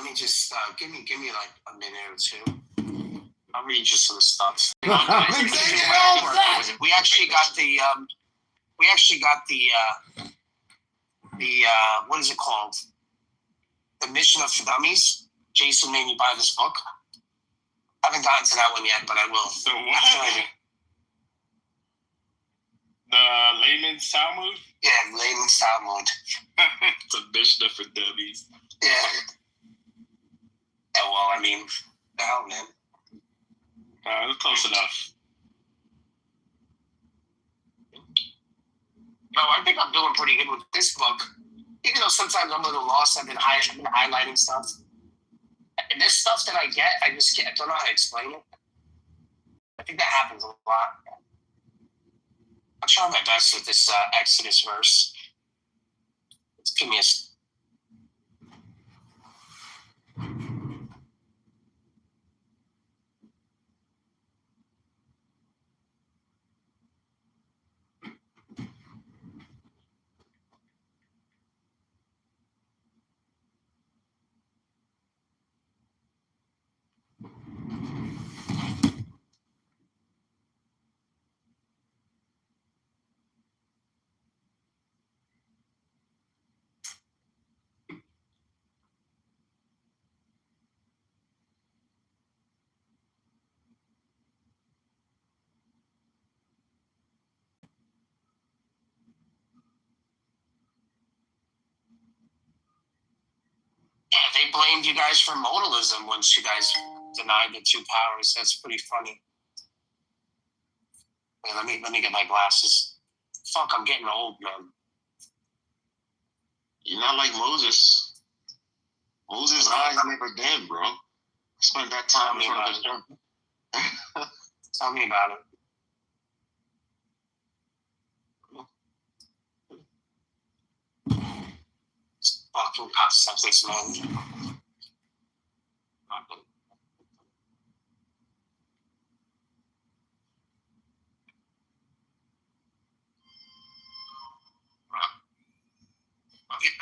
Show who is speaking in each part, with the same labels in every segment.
Speaker 1: let me just give me like a minute or two. I'll read you some stuff. We actually got the what is it called? The Mission of Dummies. Jason made me buy this book. I haven't gotten to that one yet, but I will.
Speaker 2: The what? The Layman's Talmud?
Speaker 1: Yeah, Layman's Talmud.
Speaker 2: The Mission for Dummies.
Speaker 1: Yeah. Yeah, well, I mean, the hell, man.
Speaker 2: Close enough.
Speaker 1: No, I think I'm doing pretty good with this book. Even though sometimes I'm a little lost, I've been highlighting stuff. And this stuff that I get, I don't know how to explain it. I think that happens a lot. I'll try my best with this Exodus verse. Let's give me a... Yeah, they blamed you guys for modalism once you guys denied the two powers. That's pretty funny. Wait, let me get my glasses. Fuck, I'm getting old, man.
Speaker 3: You're not like Moses. Moses' eyes never dim, bro. I spent that time in front of the sun.
Speaker 1: Tell me about it. Fucking cocksuckers, man.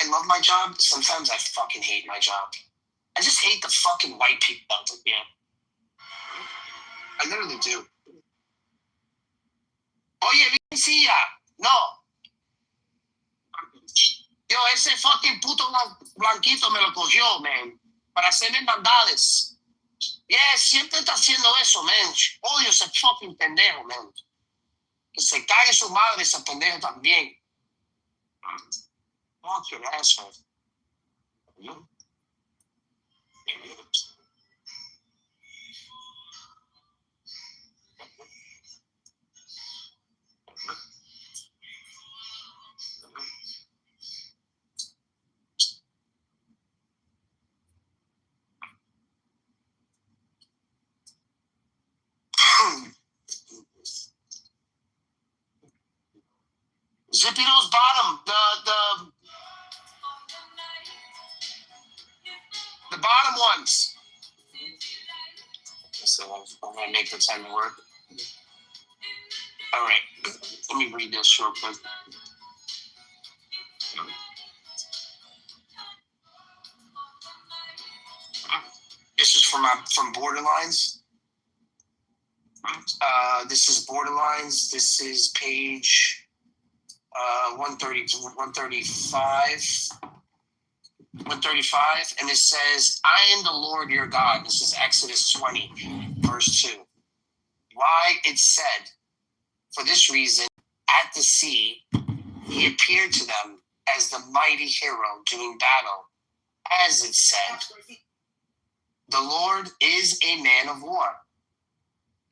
Speaker 1: I love my job. Sometimes I fucking hate my job. I just hate the fucking white people out there. I literally do. Oye, Vincia, no. Yo, ese fucking puto blanquito me lo cogió, man. Para hacerme maldades. Yeah, siempre está haciendo eso, man. Odio ese fucking pendejo, man. Que se cague su madre ese pendejo también. Fuck your asshole. Zippy's bottom, the bottom ones. So I'm gonna make the time work. All right, let me read this real quick. This is from Borderlines. This is Borderlines. This is page 135, and it says, I am the Lord your God. This is Exodus 20, verse 2. Why it said, for this reason, at the sea, he appeared to them as the mighty hero doing battle. As it said, the Lord is a man of war.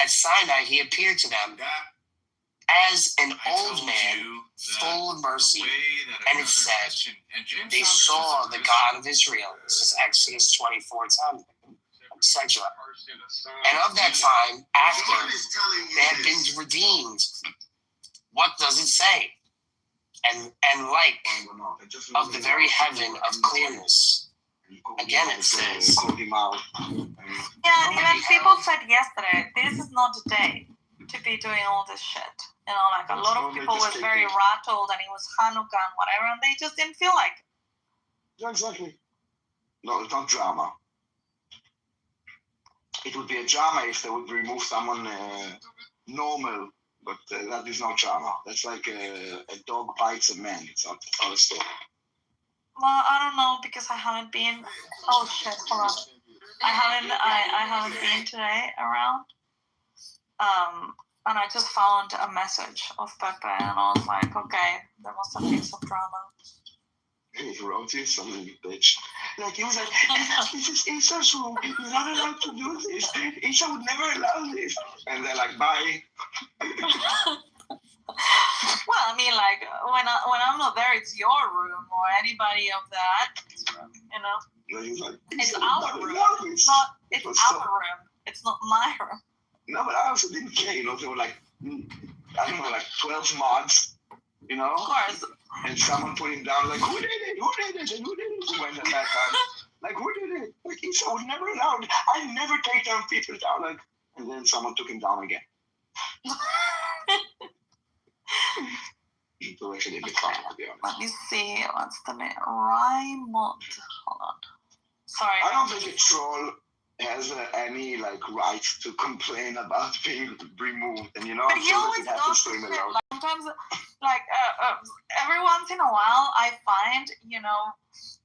Speaker 1: At Sinai, he appeared to them as an old man, full of mercy. And it said, they saw the God of Israel. This is Exodus 24:10, etc. And of that time, after they had been redeemed, what does it say? And like of the very heaven of clearness. Again, it says.
Speaker 4: Yeah, even people said yesterday, this is not the day to be doing all this shit. You know, like a lot of people was very rattled and it was Hanukkah and whatever, and they just didn't feel like it.
Speaker 3: Yeah, exactly. No, it's not drama. it would be a drama if they would remove someone normal, but that is no drama. That's like a dog bites a man. It's not a story.
Speaker 4: Well, I don't know because I haven't been. Oh shit! Hold on. I haven't been today around. And I just found a message of Pepe, and I was like, okay, there must have been some drama.
Speaker 3: He wrote you something, bitch. Like, he was like, this is Issa's room. You're not allowed to do this. Issa would never allow this. And they're like, bye.
Speaker 4: Well, I mean, like when I'm not there, it's your room or anybody of the admin's room. You know,
Speaker 3: And he was like,
Speaker 4: it's
Speaker 3: "Issa would
Speaker 4: our
Speaker 3: not
Speaker 4: room.
Speaker 3: allow this."
Speaker 4: It's
Speaker 3: was
Speaker 4: our
Speaker 3: so-
Speaker 4: room. It's not my room.
Speaker 3: No, but I also didn't care, you know. There were like, I don't know, like 12 mods, you know.
Speaker 4: Of course.
Speaker 3: And someone put him down, like, who did it? Who did it? And who did it? He went at that time. Like, who did it? Like, Issa was never allowed. I never take down people down. Like, and then someone took him down again. So actually, a bit funny, to be honest.
Speaker 4: Let me see. What's the name? Raymond. Hold on. Sorry.
Speaker 3: I don't think a troll has any like right to complain about being removed, and you know,
Speaker 4: But
Speaker 3: I'm
Speaker 4: he
Speaker 3: sure
Speaker 4: always
Speaker 3: that it happens
Speaker 4: does
Speaker 3: to him a
Speaker 4: shit.
Speaker 3: lot.
Speaker 4: Like sometimes, like every once in a while, I find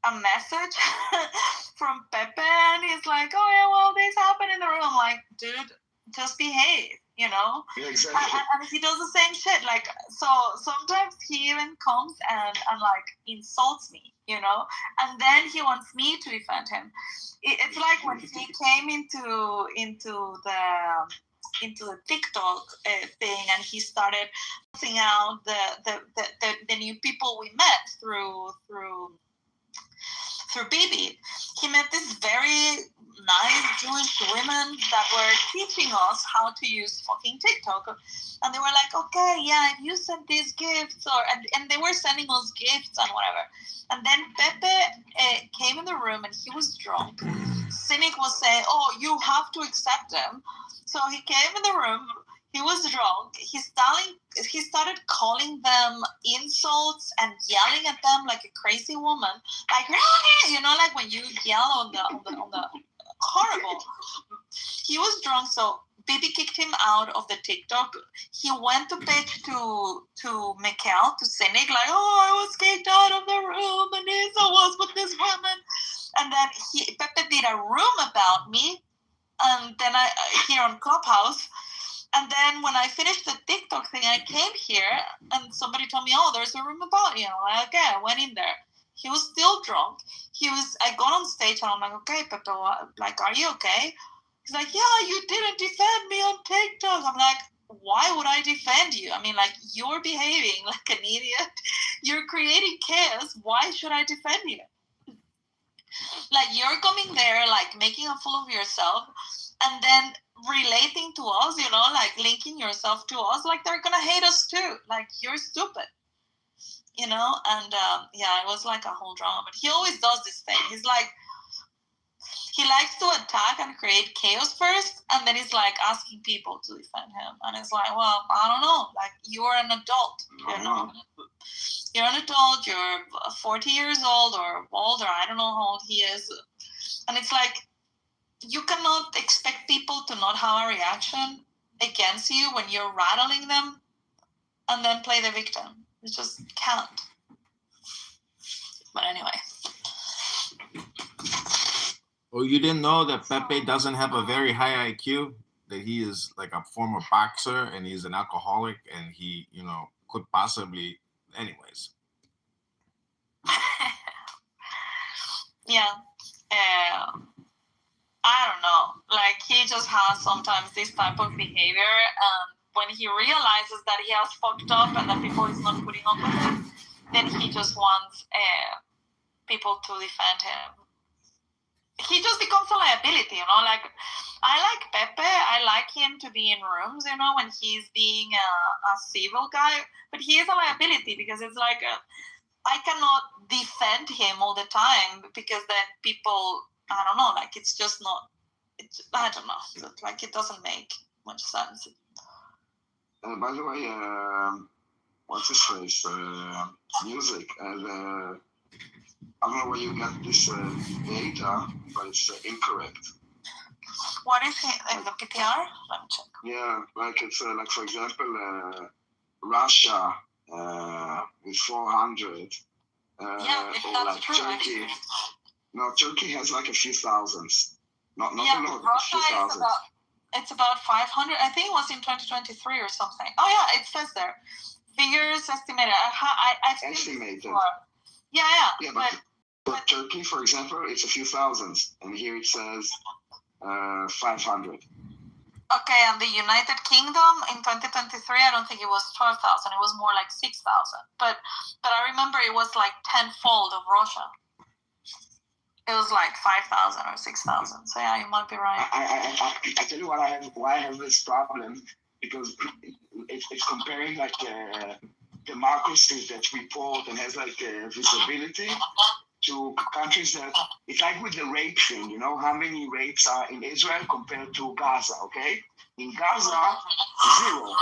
Speaker 4: a message from Pepe, and he's like, "Oh yeah, well, this happened in the room." I'm like, dude, just behave, you know.
Speaker 3: Yeah, exactly.
Speaker 4: And he does the same shit. Like, so sometimes he even comes and like insults me, you know, and then he wants me to defend him. It's like when he came into the TikTok thing, and he started posting out the new people we met through Bibi. He met this very nice Jewish women that were teaching us how to use fucking TikTok. And they were like, okay, yeah, if you send these gifts, and they were sending us gifts and whatever. And then Pepe came in the room, and he was drunk. Cynic was saying, oh, you have to accept them. So he came in the room. He was drunk. He started calling them insults and yelling at them like a crazy woman, like, you know, like when you yell on the horrible. He was drunk, so Bibi kicked him out of the TikTok. He went to pitch to Mikel, to Cynic, like, oh, I was kicked out of the room, and Isa was with this woman. And then Pepe did a room about me, and then I here on Clubhouse. And then when I finished the TikTok thing, I came here, and somebody told me, oh, there's a room about you. Like, okay, I went in there. He was still drunk. I got on stage, and I'm like, okay, Pepe, like, are you okay? He's like, yeah, you didn't defend me on TikTok. I'm like, why would I defend you? I mean, like, you're behaving like an idiot. You're creating chaos. Why should I defend you? Like, you're coming there, like, making a fool of yourself, and then relating to us, you know, like, linking yourself to us, like, they're gonna hate us too. Like, you're stupid, you know? And, yeah, it was like a whole drama. But he always does this thing. He's like, he likes to attack and create chaos first, and then he's, like, asking people to defend him. And it's like, well, I don't know. Like, you're an adult, you know? You're an adult, you're 40 years old or older, I don't know how old he is. And it's like, you cannot expect people to not have a reaction against you when you're rattling them and then play the victim. You just can't. But anyway.
Speaker 5: Oh, you didn't know that Pepe doesn't have a very high IQ? That he is like a former boxer and he's an alcoholic and he, you know, could possibly... Anyways.
Speaker 4: Yeah. I don't know. Like, he just has sometimes this type of behavior. When he realizes that he has fucked up and that people is not putting up with it, then he just wants people to defend him. He just becomes a liability, you know? Like, I like Pepe. I like him to be in rooms, you know, when he's being a civil guy. But he is a liability because it's like, I cannot defend him all the time because then people, I don't know, like, it's just not, I don't know. Like, it doesn't make much sense.
Speaker 3: By the way, what's his face? Music. And I don't know where you got this data, but it's incorrect.
Speaker 4: What is it in the PTR? Let me check.
Speaker 3: Yeah, like it's like for example, Russia with 400.
Speaker 4: Yeah,
Speaker 3: or
Speaker 4: that's
Speaker 3: like
Speaker 4: true.
Speaker 3: Turkey.
Speaker 4: Actually.
Speaker 3: No, Turkey has like a few thousands. Not
Speaker 4: Yeah,
Speaker 3: a lot, a
Speaker 4: Russia
Speaker 3: few
Speaker 4: is
Speaker 3: thousands.
Speaker 4: it's about 500. I think it was in 2023 or something. Oh yeah, it says there. Figures estimated. I've seen this
Speaker 3: Estimated.
Speaker 4: before. Yeah,
Speaker 3: Yeah,
Speaker 4: but
Speaker 3: but Turkey, for example, it's a few thousands, and here it says 500.
Speaker 4: okay, and the United Kingdom in 2023, I don't think it was 12,000. It was more like 6,000. But I remember it was like tenfold of Russia. It was like 5,000 or 6,000. So yeah, you might be right.
Speaker 3: I tell you what why I have this problem, because it's comparing like democracies that report and has like visibility to countries that it's like with the rape thing, you know, how many rapes are in Israel compared to Gaza, okay? In Gaza, 0.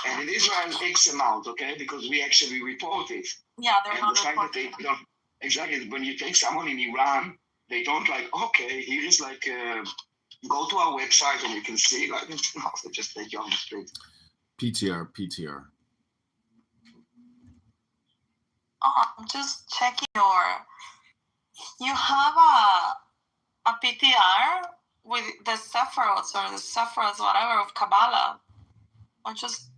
Speaker 3: And in Israel, X amount, okay? Because we actually report it.
Speaker 4: Yeah, they're
Speaker 3: And
Speaker 4: not
Speaker 3: the fact that
Speaker 4: reporting.
Speaker 3: they don't, exactly, when you take someone in Iran, they don't like, okay, here is like, go to our website and you can see, like, no, they just take you on the street.
Speaker 5: PTR.
Speaker 4: Oh, I'm just checking you have a PTR with the Sephiroths or the Sephiroths, whatever, of Kabbalah. I just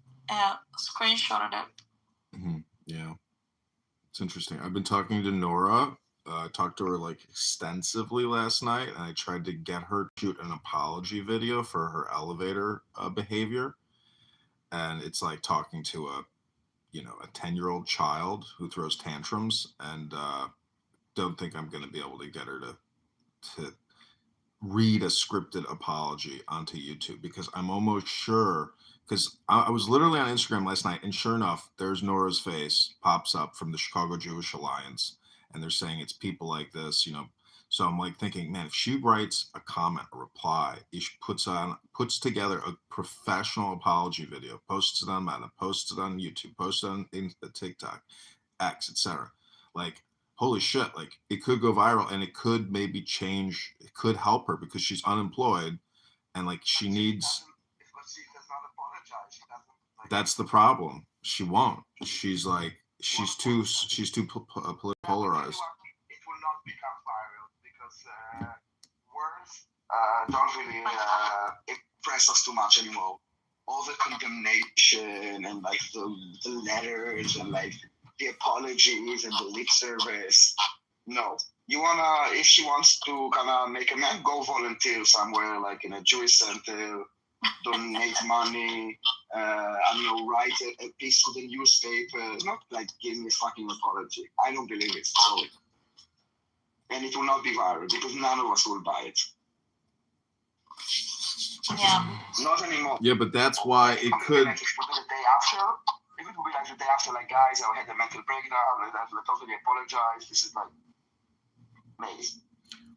Speaker 4: screenshotted it.
Speaker 5: Yeah, it's interesting. I've been talking to Nora. I talked to her like extensively last night, and I tried to get her to shoot an apology video for her elevator behavior. And it's like talking to a 10-year-old child who throws tantrums, and don't think I'm going to be able to get her to read a scripted apology onto YouTube, because I'm almost sure, because I was literally on Instagram last night, and sure enough, there's Nora's face pops up from the Chicago Jewish Alliance, and they're saying it's people like this, So I'm like thinking, man, if she writes a comment, a reply, she puts together a professional apology video, posts it on Meta, posts it on YouTube, posts it on TikTok, X, etc. Like, holy shit, like it could go viral, and it could maybe change, it could help her, because she's unemployed, and like she needs.
Speaker 3: But she does not apologize. She doesn't. Like,
Speaker 5: that's the problem. She won't. She's too polarized.
Speaker 3: It will not become viral because words don't really impress us too much anymore. All the condemnation and like the letters and like the apologies and the lip service. No. You wanna, if she wants to kind of make a man, go volunteer somewhere like in a Jewish center, donate money, write a piece for the newspaper. Not like give me a fucking apology. I don't believe it. Sorry. And it will not be viral because none of us will buy it.
Speaker 4: Yeah.
Speaker 3: Not anymore.
Speaker 5: Yeah, but that's why it could.
Speaker 3: Like if the day after, if it will be like the day after, like guys, I had a mental breakdown. I totally apologize. This is like amazing.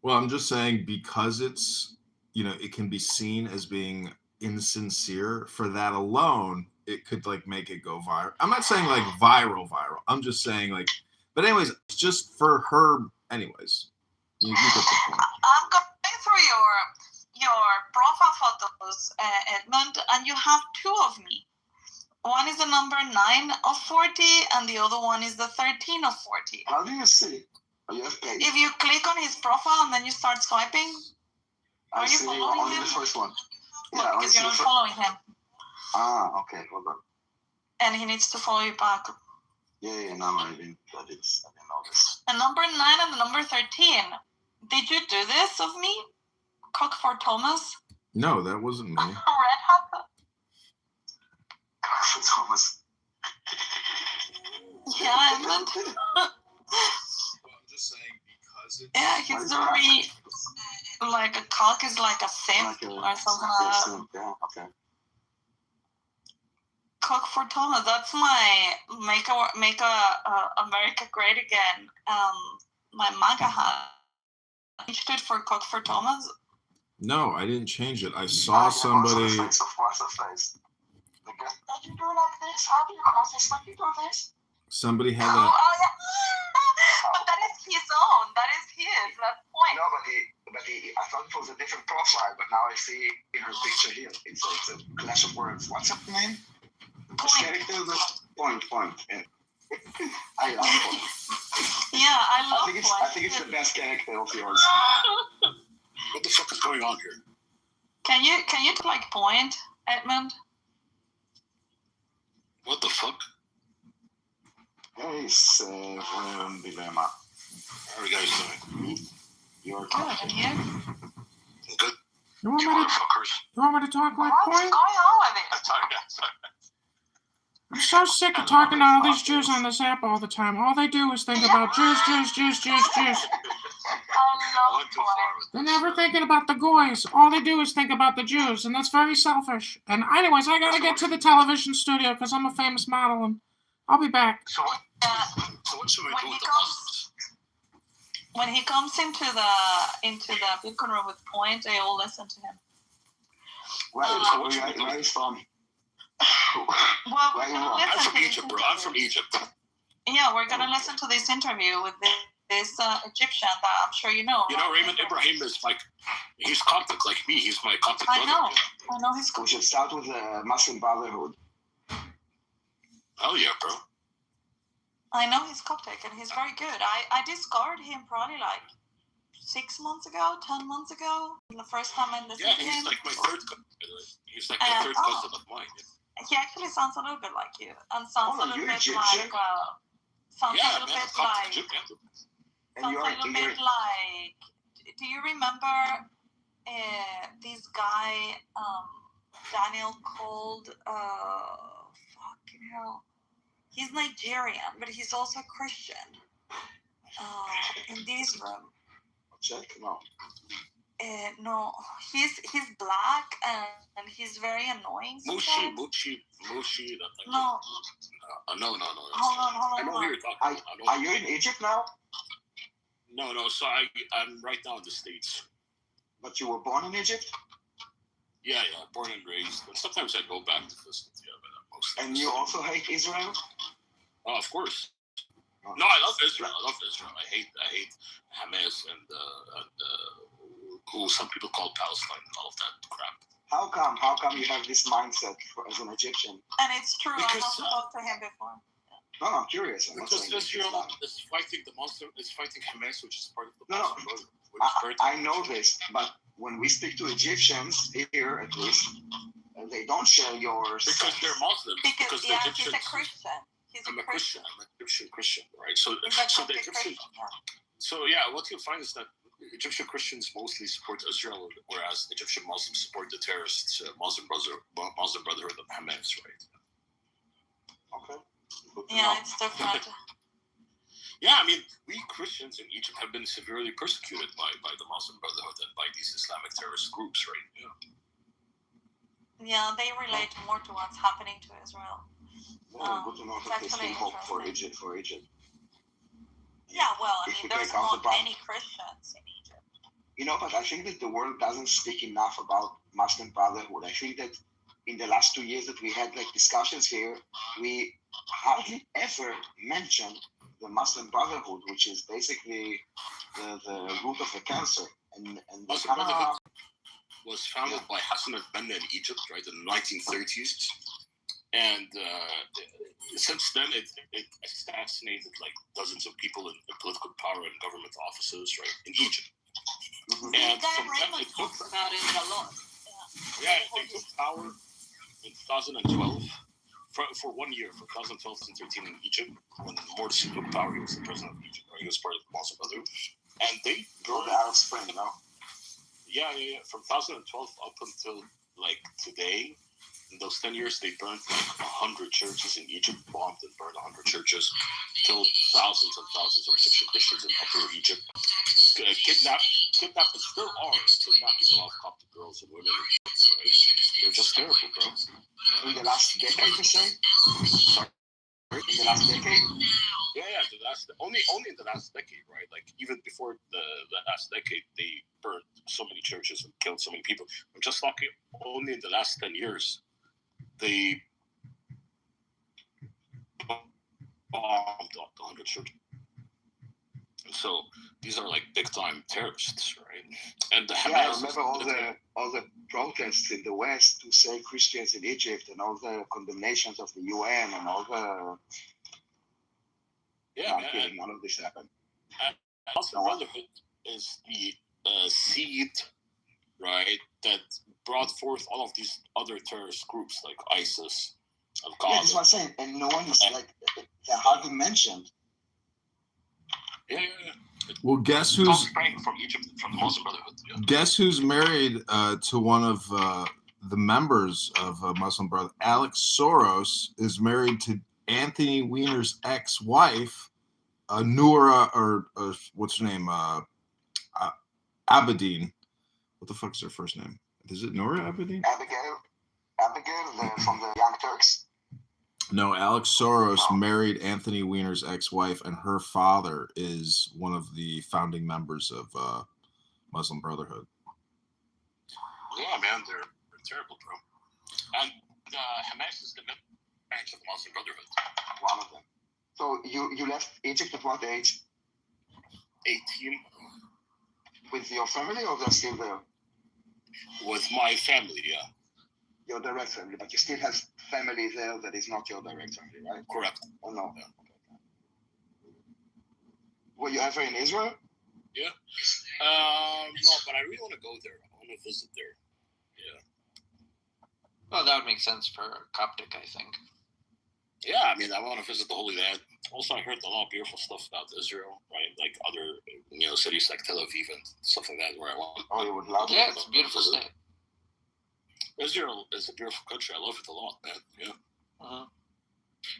Speaker 5: Well, I'm just saying, because it's, it can be seen as being insincere. For that alone, it could like make it go viral. I'm not saying like viral. I'm just saying like, but anyways, it's just for her. Anyways, you get the point.
Speaker 4: I'm going through your profile photos, Edmund, and you have two of me. One is the number 9 of 40, and the other one is the 13 of 40.
Speaker 3: How do you see? You have page.
Speaker 4: If you click on his profile and then you start swiping,
Speaker 3: I
Speaker 4: are you
Speaker 3: see
Speaker 4: following
Speaker 3: only
Speaker 4: him?
Speaker 3: the first one.
Speaker 4: Well,
Speaker 3: Yeah,
Speaker 4: because you're not following him.
Speaker 3: Ah, okay, hold on.
Speaker 4: And he needs to follow you back.
Speaker 3: Yeah, now I didn't know this.
Speaker 4: The number 9 and the number 13. Did you do this of me? Cock for Thomas?
Speaker 5: No, that wasn't me.
Speaker 4: Red hat?
Speaker 3: Cock for Thomas.
Speaker 4: Yeah, I meant.
Speaker 5: I'm just saying, because it's.
Speaker 4: Yeah, he's very. Like a cock is like a simp or something like that.
Speaker 3: Yeah, okay.
Speaker 4: Cock for Thomas. That's my make America great again. My MAGA hat. Changed it for Cock for Thomas.
Speaker 5: No, I didn't change it. I saw somebody.
Speaker 3: What's the face? Did you do like this? How do you cross this? Like you do this?
Speaker 5: Somebody had
Speaker 4: Oh, yeah. But that is his own. That is his. That's the point.
Speaker 3: No, but but I thought it was a different profile, but now I see in her picture here. It's a clash of words. What's her name? This character was Point. Yeah. I love Point.
Speaker 4: Yeah, I love
Speaker 3: I think it's the best character of yours.
Speaker 2: What the fuck is going on here?
Speaker 4: Can you like Point, Edmund?
Speaker 2: What the fuck?
Speaker 3: Hey, Dilemma.
Speaker 2: How are you guys doing?
Speaker 3: You're
Speaker 4: Good, and you?
Speaker 2: Good.
Speaker 5: You want
Speaker 2: You
Speaker 5: me to,
Speaker 2: motherfuckers.
Speaker 5: you want me to talk like
Speaker 4: What's
Speaker 5: Point?
Speaker 4: going on with it?
Speaker 2: I'm sorry, guys.
Speaker 5: I'm so sick of talking to all these Jews on this app all the time. All they do is think about Jews.
Speaker 4: I love
Speaker 2: went too far
Speaker 4: Point.
Speaker 2: with
Speaker 5: They're
Speaker 2: this.
Speaker 5: never thinking about the goys. All they do is think about the Jews, and that's very selfish. And anyways, I gotta get to the television studio because I'm a famous model, and I'll be back.
Speaker 2: So what?
Speaker 4: Yeah.
Speaker 2: So what should we
Speaker 4: When
Speaker 2: do
Speaker 4: he
Speaker 2: with the
Speaker 4: comes-
Speaker 2: Muslims?
Speaker 4: When he comes into the Bitcoin room with Point, they all listen to him.
Speaker 3: where he's from?
Speaker 4: Well,
Speaker 3: Where
Speaker 4: we're
Speaker 3: you
Speaker 4: gonna
Speaker 3: from?
Speaker 4: listen
Speaker 2: I'm
Speaker 4: to
Speaker 2: from
Speaker 4: this
Speaker 2: Egypt, bro. I'm from
Speaker 4: interview.
Speaker 2: Egypt.
Speaker 4: Yeah, we're gonna listen to this interview with this Egyptian that I'm sure you know.
Speaker 2: You know,
Speaker 4: right?
Speaker 2: Raymond Ibrahim is like, he's Coptic like me. He's my Coptic
Speaker 4: I
Speaker 2: brother.
Speaker 4: know he's
Speaker 3: We
Speaker 4: cool.
Speaker 3: should start with the Muslim Brotherhood.
Speaker 2: Hell yeah, bro.
Speaker 4: I know he's Coptic and he's very good. I discovered him probably like 6 months ago, 10 months ago. The first time I listened
Speaker 2: Yeah,
Speaker 4: to
Speaker 2: he's
Speaker 4: him.
Speaker 2: like my third cousin. He's like the third cousin of mine.
Speaker 4: He actually sounds a little bit like you, and sounds
Speaker 3: Oh,
Speaker 4: a little
Speaker 3: you're
Speaker 4: bit
Speaker 3: Egyptian?
Speaker 4: like sounds
Speaker 2: Yeah,
Speaker 4: a little
Speaker 2: man,
Speaker 4: bit
Speaker 2: I'm
Speaker 4: like
Speaker 2: Egypt, yeah.
Speaker 3: And
Speaker 4: sounds
Speaker 3: you're,
Speaker 4: a little bit like. Do you remember this guy Daniel called fucking hell? He's Nigerian, but he's also Christian. In this room.
Speaker 3: check? No.
Speaker 4: No, he's black and he's very annoying. sometimes.
Speaker 2: Mushi.
Speaker 4: No,
Speaker 2: No.
Speaker 4: hold on.
Speaker 2: I know who you're talking about. I
Speaker 3: Are
Speaker 2: know.
Speaker 3: you in Egypt now?
Speaker 2: No. So I'm right now in the States.
Speaker 3: But you were born in Egypt?
Speaker 2: Yeah. Born and raised. And sometimes I go back to visit. Yeah, but mostly.
Speaker 3: And you also hate Israel?
Speaker 2: Oh, of course.
Speaker 3: Oh.
Speaker 2: No, I love Israel. I hate Hamas and who some people call Palestine and all of that crap.
Speaker 3: How come you have this mindset as an Egyptian?
Speaker 4: and it's true. I
Speaker 2: Because,
Speaker 4: have talked to him before.
Speaker 3: No, I'm curious. I'm not
Speaker 2: Because
Speaker 3: saying it's
Speaker 2: Israel
Speaker 3: not.
Speaker 2: is fighting the Muslim, is fighting Hamas, which is part of the
Speaker 3: No.
Speaker 2: Muslim Brotherhood.
Speaker 3: I know this, but when we speak to Egyptians here, at least, they don't share your
Speaker 2: Because they're Muslims.
Speaker 4: Because
Speaker 2: the
Speaker 4: he's
Speaker 2: Egyptians.
Speaker 4: a Christian.
Speaker 2: I'm a Christian. I'm an Egyptian Christian, right? So
Speaker 4: He's a
Speaker 2: the
Speaker 4: Coptic
Speaker 2: Egyptian.
Speaker 4: Christian. Yeah.
Speaker 2: So yeah, what you'll find is that Egyptian Christians mostly support Israel, whereas Egyptian Muslims support the terrorists, Muslim Brotherhood of Hamas, right?
Speaker 3: Okay. Good to
Speaker 4: Yeah,
Speaker 3: know.
Speaker 4: it's different.
Speaker 2: Yeah, I mean, we Christians in Egypt have been severely persecuted by the Muslim Brotherhood and by these Islamic terrorist groups, right? Yeah.
Speaker 4: Yeah, they relate more to what's happening to Israel.
Speaker 3: Good to know
Speaker 4: It's
Speaker 3: that there's
Speaker 4: actually
Speaker 3: still hope for
Speaker 4: interesting.
Speaker 3: Egypt.
Speaker 4: Yeah, well, I
Speaker 3: If
Speaker 4: mean,
Speaker 3: we
Speaker 4: there's
Speaker 3: take out the
Speaker 4: not
Speaker 3: Bible.
Speaker 4: many Christians in Egypt.
Speaker 3: You know, but I think that the world doesn't speak enough about Muslim Brotherhood. I think that in the last 2 years that we had like discussions here, we hardly ever mentioned the Muslim Brotherhood, which is basically the root of the cancer. And the
Speaker 2: Muslim
Speaker 3: kind
Speaker 2: Brotherhood
Speaker 3: of
Speaker 2: was founded by Hassan al-Banna in Egypt, right, in the 1930s. And since then, it assassinated like dozens of people in political power and government offices, right, in Egypt.
Speaker 3: Mhm.
Speaker 2: And
Speaker 4: Guy
Speaker 2: from that,
Speaker 4: Raymond
Speaker 2: it took,
Speaker 4: talks about it a lot.
Speaker 2: yeah, they took power in 2012 for 1 year, from 2012 to 2013 in Egypt, when Morsi took power. He was the president of Egypt, right? He was part of the Muslim Brotherhood. And they
Speaker 3: Go
Speaker 2: burned,
Speaker 3: the Arab Spring, no?
Speaker 2: yeah, from 2012 up until like today. In those 10 years, they burned like 100 churches in Egypt, bombed and burned 100 churches, killed thousands and thousands of Egyptian Christians in Upper Egypt, kidnapped, and still are kidnapping a lot of Coptic girls and women. Right? They're just terrible, bro.
Speaker 3: In the last decade, you say?
Speaker 2: Sorry.
Speaker 3: In the last decade?
Speaker 2: Yeah, only in the last decade, right? Like even before the last decade, they burned so many churches and killed so many people. I'm just talking only in the last 10 years. They bombed 100 churches. And so these are like big time terrorists, right? And the
Speaker 3: Yeah, I
Speaker 2: Hamas.
Speaker 3: remember all the protests in the West to save Christians in Egypt, and all the condemnations of the UN, and all the.
Speaker 2: Yeah,
Speaker 3: No, I'm
Speaker 2: man.
Speaker 3: kidding. None of this happened.
Speaker 2: Muslim Brotherhood is the seed, right, that brought forth all of these other terrorist groups like ISIS, Al
Speaker 3: Yeah, that's
Speaker 2: Qaeda.
Speaker 3: what I'm saying. And no one is like, they're hardly mentioned.
Speaker 2: Yeah.
Speaker 5: Well, guess
Speaker 2: It's all
Speaker 5: who's
Speaker 2: sprang from Egypt, from the Muslim Brotherhood. Yeah.
Speaker 5: guess who's married to one of the members of Muslim Brotherhood? Alex Soros is married to Anthony Weiner's ex-wife, Noura, or what's her name? Abedin. What the fuck is her first name? Is it Noura Abedin?
Speaker 3: Abigail from the Young Turks.
Speaker 5: No, Alex Soros married Anthony Weiner's ex-wife, and her father is one of the founding members of Muslim Brotherhood.
Speaker 2: Yeah, man, they're terrible, bro. And Hamas is the branch of the Muslim Brotherhood.
Speaker 3: One of them. So you left Egypt at what age?
Speaker 2: 18.
Speaker 3: With your family, or they're still there?
Speaker 2: With my family, yeah.
Speaker 3: Your direct family, but you still have family there that is not your direct family, right?
Speaker 2: Correct.
Speaker 3: Or no?
Speaker 2: Yeah.
Speaker 3: Were you ever in Israel?
Speaker 2: Yeah. No, but I really want to go there. I want to visit there. Yeah.
Speaker 6: Well, that would make sense for Coptic, I think.
Speaker 2: Yeah, I mean, I want to visit the Holy Land. Also, I heard a lot of beautiful stuff about Israel, right? Like other, cities like Tel Aviv and stuff like that, where I want.
Speaker 3: Oh, you would love
Speaker 6: Yeah,
Speaker 3: it.
Speaker 6: it's a beautiful state.
Speaker 2: Israel is a beautiful country. I love it a lot, man. Yeah.
Speaker 6: Uh-huh.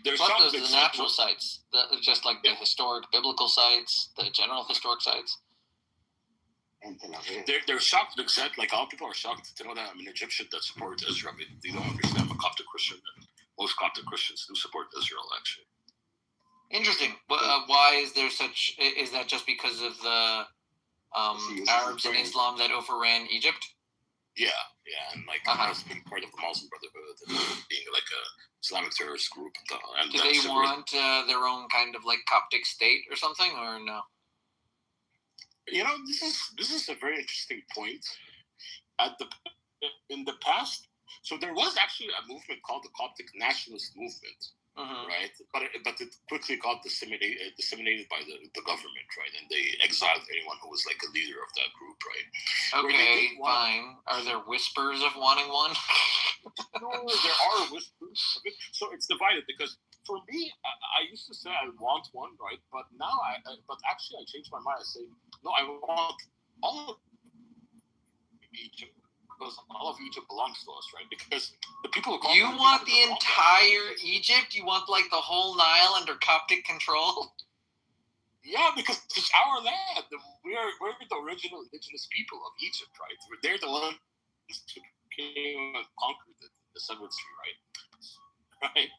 Speaker 2: There's
Speaker 6: Plus,
Speaker 2: some
Speaker 6: there's
Speaker 2: big
Speaker 6: the natural
Speaker 2: cities-
Speaker 6: sites, just like the historic biblical sites, the general historic sites.
Speaker 3: In Tel Aviv.
Speaker 2: They're shocked to accept, like, all people are shocked to know that I'm an Egyptian that supports Israel. They don't understand I'm a Coptic Christian, and most Coptic Christians do support Israel, actually.
Speaker 6: Interesting. Why is there such? Is that just because of the Arabs and Islam that overran Egypt?
Speaker 2: Yeah, and like us being part of the Muslim Brotherhood and being like a Islamic terrorist group. And
Speaker 6: Do they want their own kind of like Coptic state or something, or no?
Speaker 2: This is a very interesting point. In the past, so there was actually a movement called the Coptic Nationalist Movement. Right, but it quickly got disseminated by the government, right, and they exiled anyone who was like a leader of that group, right.
Speaker 6: Okay, fine. Are there whispers of wanting one?
Speaker 2: No, there are whispers of it. So it's divided because for me, I used to say I want one, right, but now but actually I changed my mind. I say no, I want all of Egypt. Because all of Egypt belongs to us, right? Because the people who
Speaker 6: you want the entire Egypt? You want like the whole Nile under Coptic control?
Speaker 2: Yeah, because it's our land. We're the original indigenous people of Egypt, right? They're the ones who came and conquered the 7th Street, right? Right.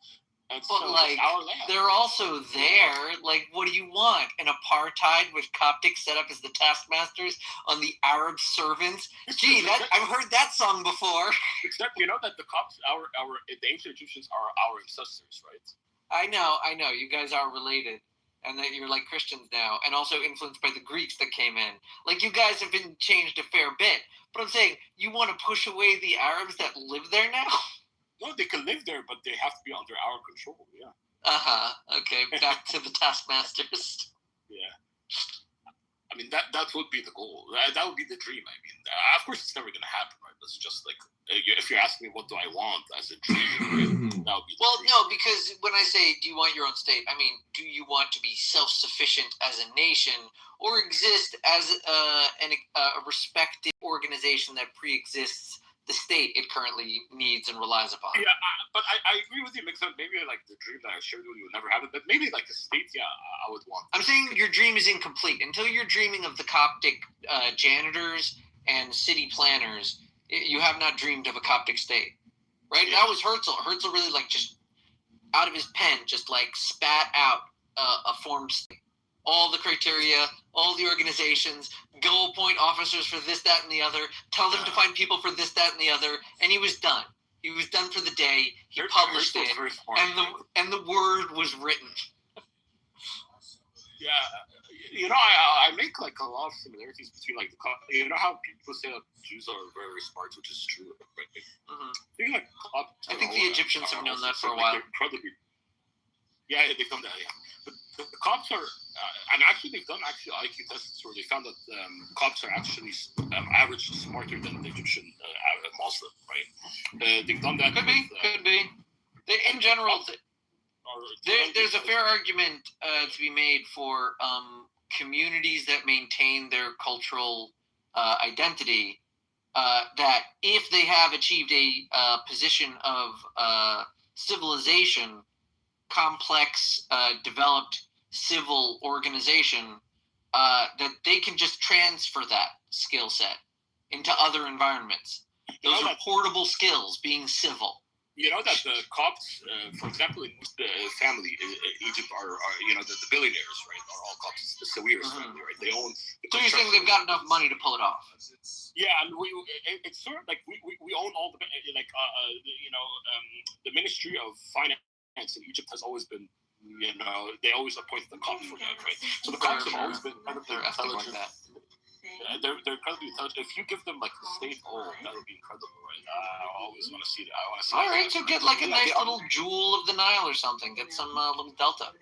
Speaker 2: And
Speaker 6: but
Speaker 2: so
Speaker 6: like,
Speaker 2: it's our land.
Speaker 6: They're also there. Like, what do you want? An apartheid with Coptic set up as the taskmasters on the Arab servants? Gee, I've heard that song before.
Speaker 2: Except you know that the Copts, the ancient Egyptians are our ancestors, right?
Speaker 6: I know. You guys are related, and that you're like Christians now, and also influenced by the Greeks that came in. Like, you guys have been changed a fair bit. But I'm saying, you want to push away the Arabs that live there now?
Speaker 2: No, they can live there, but they have to be under our control. Yeah.
Speaker 6: Okay. Back to the taskmasters.
Speaker 2: Yeah. I mean that would be the goal. That would be the dream. I mean, of course, it's never going to happen, right? It's just like if you're asking me what do I want as a dream, that would be.
Speaker 6: Well, no, because when I say do you want your own state, I mean do you want to be self-sufficient as a nation or exist as a respected organization that pre-exists the state it currently needs and relies upon?
Speaker 2: Yeah, but I agree with you, because maybe like the dream that I shared with you would never happen, but maybe like a state, yeah, I would want.
Speaker 6: I'm saying your dream is incomplete. Until you're dreaming of the Coptic janitors and city planners, you have not dreamed of a Coptic state. Right?
Speaker 2: Yeah.
Speaker 6: That was Herzl. Herzl really like just out of his pen, just like spat out a formed state. All the criteria, all the organizations, go appoint officers for this, that, and the other, tell them to find people for this, that, and the other, and he was done. He was done for the day. He published it, and the word was written.
Speaker 2: Yeah, I make like like a lot of similarities between like you know how people say that Jews are very smart, which is true, right?
Speaker 6: Mhm.
Speaker 2: I think like
Speaker 6: I think the Egyptians have known that for a while.
Speaker 2: Incredibly. Yeah, they've done that. Yeah, but the Copts are, and actually they've done IQ tests where they found that Copts are actually average smarter than the Egyptian Muslim, right? They've done that.
Speaker 6: Could be. In general, there's a fair argument to be made for communities that maintain their cultural identity. That if they have achieved a position of civilization, complex, developed civil organization, that they can just transfer that skill set into other environments. Those are portable skills, being civil.
Speaker 2: You know that the Copts, for example, in the family, Egypt are the billionaires, right? Are all Copts. The Sawiris family, right? They own.
Speaker 6: So you're saying they've got enough money to pull it off?
Speaker 2: Yeah, and it's sort of like we own all the the Ministry of Finance in Egypt has always been, they always appoint the Copts for that, right? So the Copts have always been intelligent.
Speaker 6: Like that.
Speaker 2: They're incredibly intelligent. If you give them like the state, that would be incredible, right? I always want to see that.
Speaker 6: All right, so get like a nice little jewel of the Nile or something. Get some little delta.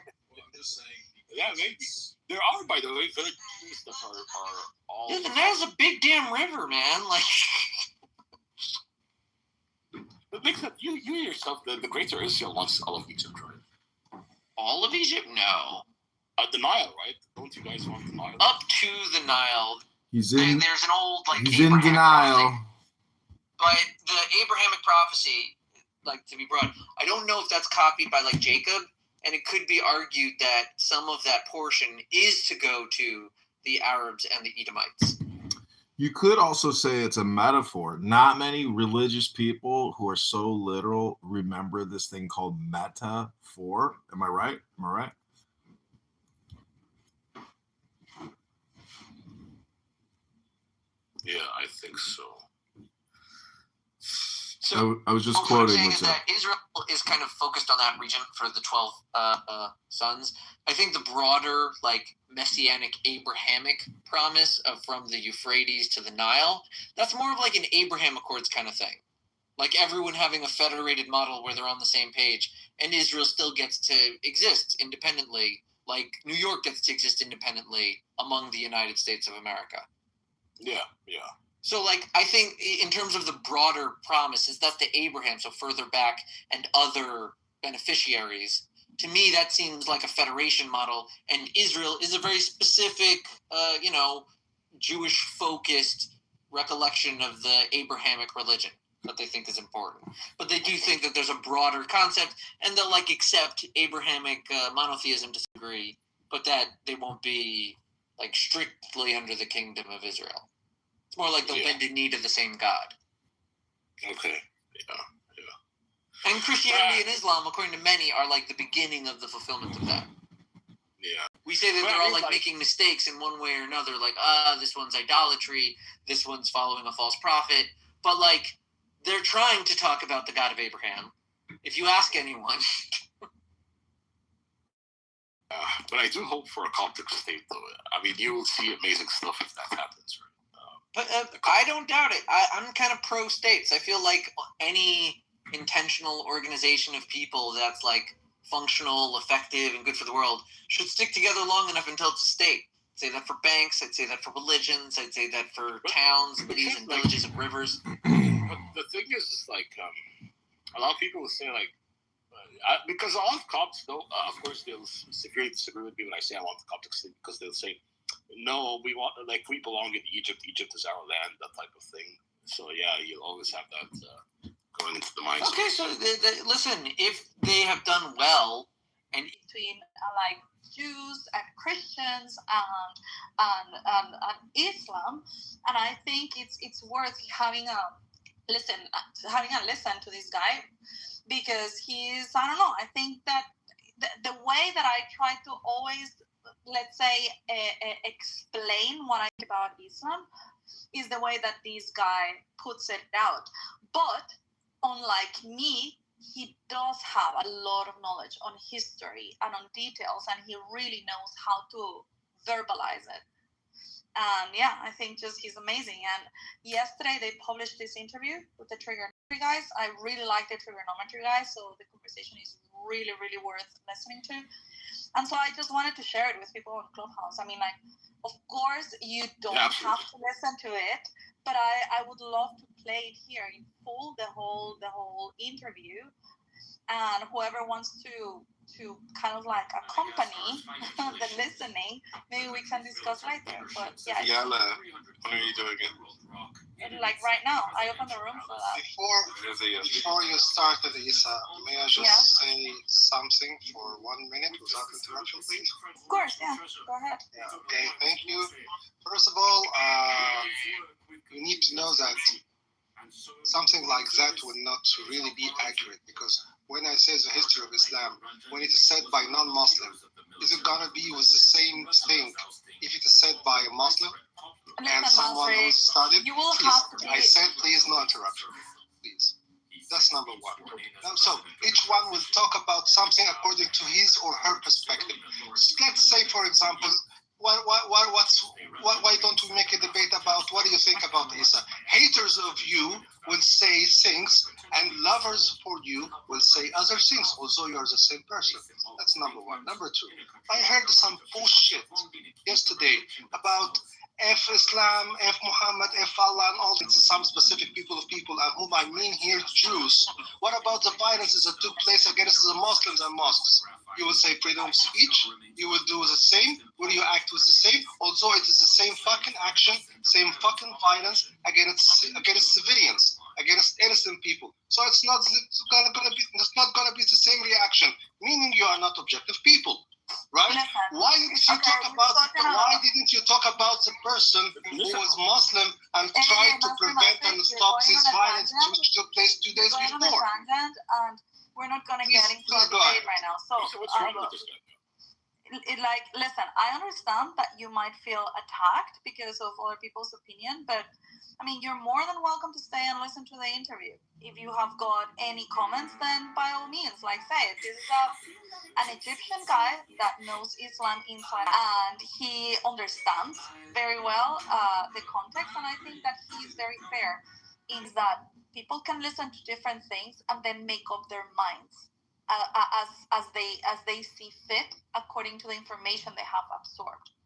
Speaker 2: Yeah, maybe. There are, by the way, villages that are all.
Speaker 6: Yeah, the Nile's a big damn river, man. Like.
Speaker 2: It makes it, you yourself, the Greater Israel wants all of Egypt, right?
Speaker 6: All of Egypt? No.
Speaker 2: The Nile, right? Don't you guys want the Nile?
Speaker 6: Up to the Nile.
Speaker 5: He's in.
Speaker 6: There's an old
Speaker 5: He's in denial.
Speaker 6: But the Abrahamic prophecy, to be brought, I don't know if that's copied by Jacob, and it could be argued that some of that portion is to go to the Arabs and the Edomites.
Speaker 5: You could also say it's a metaphor. Not many religious people who are so literal remember this thing called metaphor. Am I right?
Speaker 2: Yeah, I think so.
Speaker 6: So
Speaker 5: I was just
Speaker 6: what
Speaker 5: quoting.
Speaker 6: I'm saying is that Israel is kind of focused on that region for the 12 sons. I think the broader, messianic Abrahamic promise of from the Euphrates to the Nile, that's more of an Abraham Accords kind of thing. Like everyone having a federated model where they're on the same page, and Israel still gets to exist independently, like New York gets to exist independently among the United States of America.
Speaker 2: Yeah.
Speaker 6: So, I think in terms of the broader promises, that's the Abraham, so further back, and other beneficiaries. To me, that seems like a federation model, and Israel is a very specific, Jewish-focused recollection of the Abrahamic religion that they think is important. But they do think that there's a broader concept, and they'll, accept Abrahamic monotheism to some degree, but that they won't be, strictly under the kingdom of Israel. It's more like they'll bend a knee to the same God.
Speaker 2: Okay. Yeah.
Speaker 6: And Christianity and Islam, according to many, are the beginning of the fulfillment of that.
Speaker 2: Yeah.
Speaker 6: We say that they're all making mistakes in one way or another. This one's idolatry, this one's following a false prophet. But they're trying to talk about the God of Abraham. If you ask anyone.
Speaker 2: But I do hope for a Coptic state, though. I mean, you will see amazing stuff if that happens, right?
Speaker 6: But I don't doubt it. I'm kind of pro-states. I feel like any intentional organization of people that's functional, effective, and good for the world should stick together long enough until it's a state. I'd say that for banks. I'd say that for religions. I'd say that for towns, cities, and villages and rivers.
Speaker 2: But the thing is a lot of people will say because a lot of Copts, though, of course, they'll severely disagree with me when I say I want the Coptic state, because they'll say, no, we want, we belong in Egypt. Egypt is our land, that type of thing. So yeah, you'll always have that going into the minds.
Speaker 6: Okay, so listen, if they have done well, and
Speaker 4: between Jews and Christians and Islam, and I think it's worth having a listen to this guy, because he's, I don't know, I think that the way that I try to always, let's say, explain what I think about Islam is the way that this guy puts it out. But unlike me, he does have a lot of knowledge on history and on details, and he really knows how to verbalize it. And yeah, I think just he's amazing. And yesterday they published this interview with the trigonometry guys. I really like the trigonometry guys, so the conversation is really, really worth listening to. And so I just wanted to share it with people on Clubhouse. I mean, like, of course you don't have to listen to it, but I would love to play it here in full, the whole interview. And whoever wants to kind of like accompany the listening, maybe we can discuss later. But yeah,
Speaker 7: Yala, when are you doing it?
Speaker 4: like right now, I opened the room for that.
Speaker 7: Before you start, Isa, may I just say something for 1 minute without interruption, please?
Speaker 4: Of course, yeah. Go ahead.
Speaker 7: Yeah, okay, thank you. First of all, you need to know that something like that would not really be accurate, because when I say the history of Islam, when it is said by non-Muslim, is it gonna be with the same thing if it is said by a Muslim and someone who studied?
Speaker 4: You will
Speaker 7: please,
Speaker 4: have to be...
Speaker 7: I said please no interruption, please. That's number one. So each one will talk about something according to his or her perspective. Let's say, for example, why don't we make a debate about what do you think about Isa? Haters of you will say things, and lovers for you will say other things, although you're the same person. That's number one. Number two, I heard some bullshit yesterday about F Islam, F Muhammad, F Allah, and all some specific people, and whom I mean here Jews. What about the violences that took place against the Muslims and mosques? You will say freedom of speech. You will do the same. Will you act with the same? Although it is the same fucking action, same fucking violence against civilians, against innocent people. So it's not gonna be the same reaction. Meaning you are not objective people. Right? Why didn't you talk about the person who was Muslim and tried to prevent and stop this violence which took place 2 days before?
Speaker 4: And we're not going to get into a debate right now. So, listen, I understand that you might feel attacked because of other people's opinion, but I mean, you're more than welcome to stay and listen to the interview. If you have got any comments, then by all means, like say it. This is an Egyptian guy that knows Islam inside, and he understands very well the context, and I think that he's very fair in that people can listen to different things and then make up their minds as they see fit according to the information they have absorbed.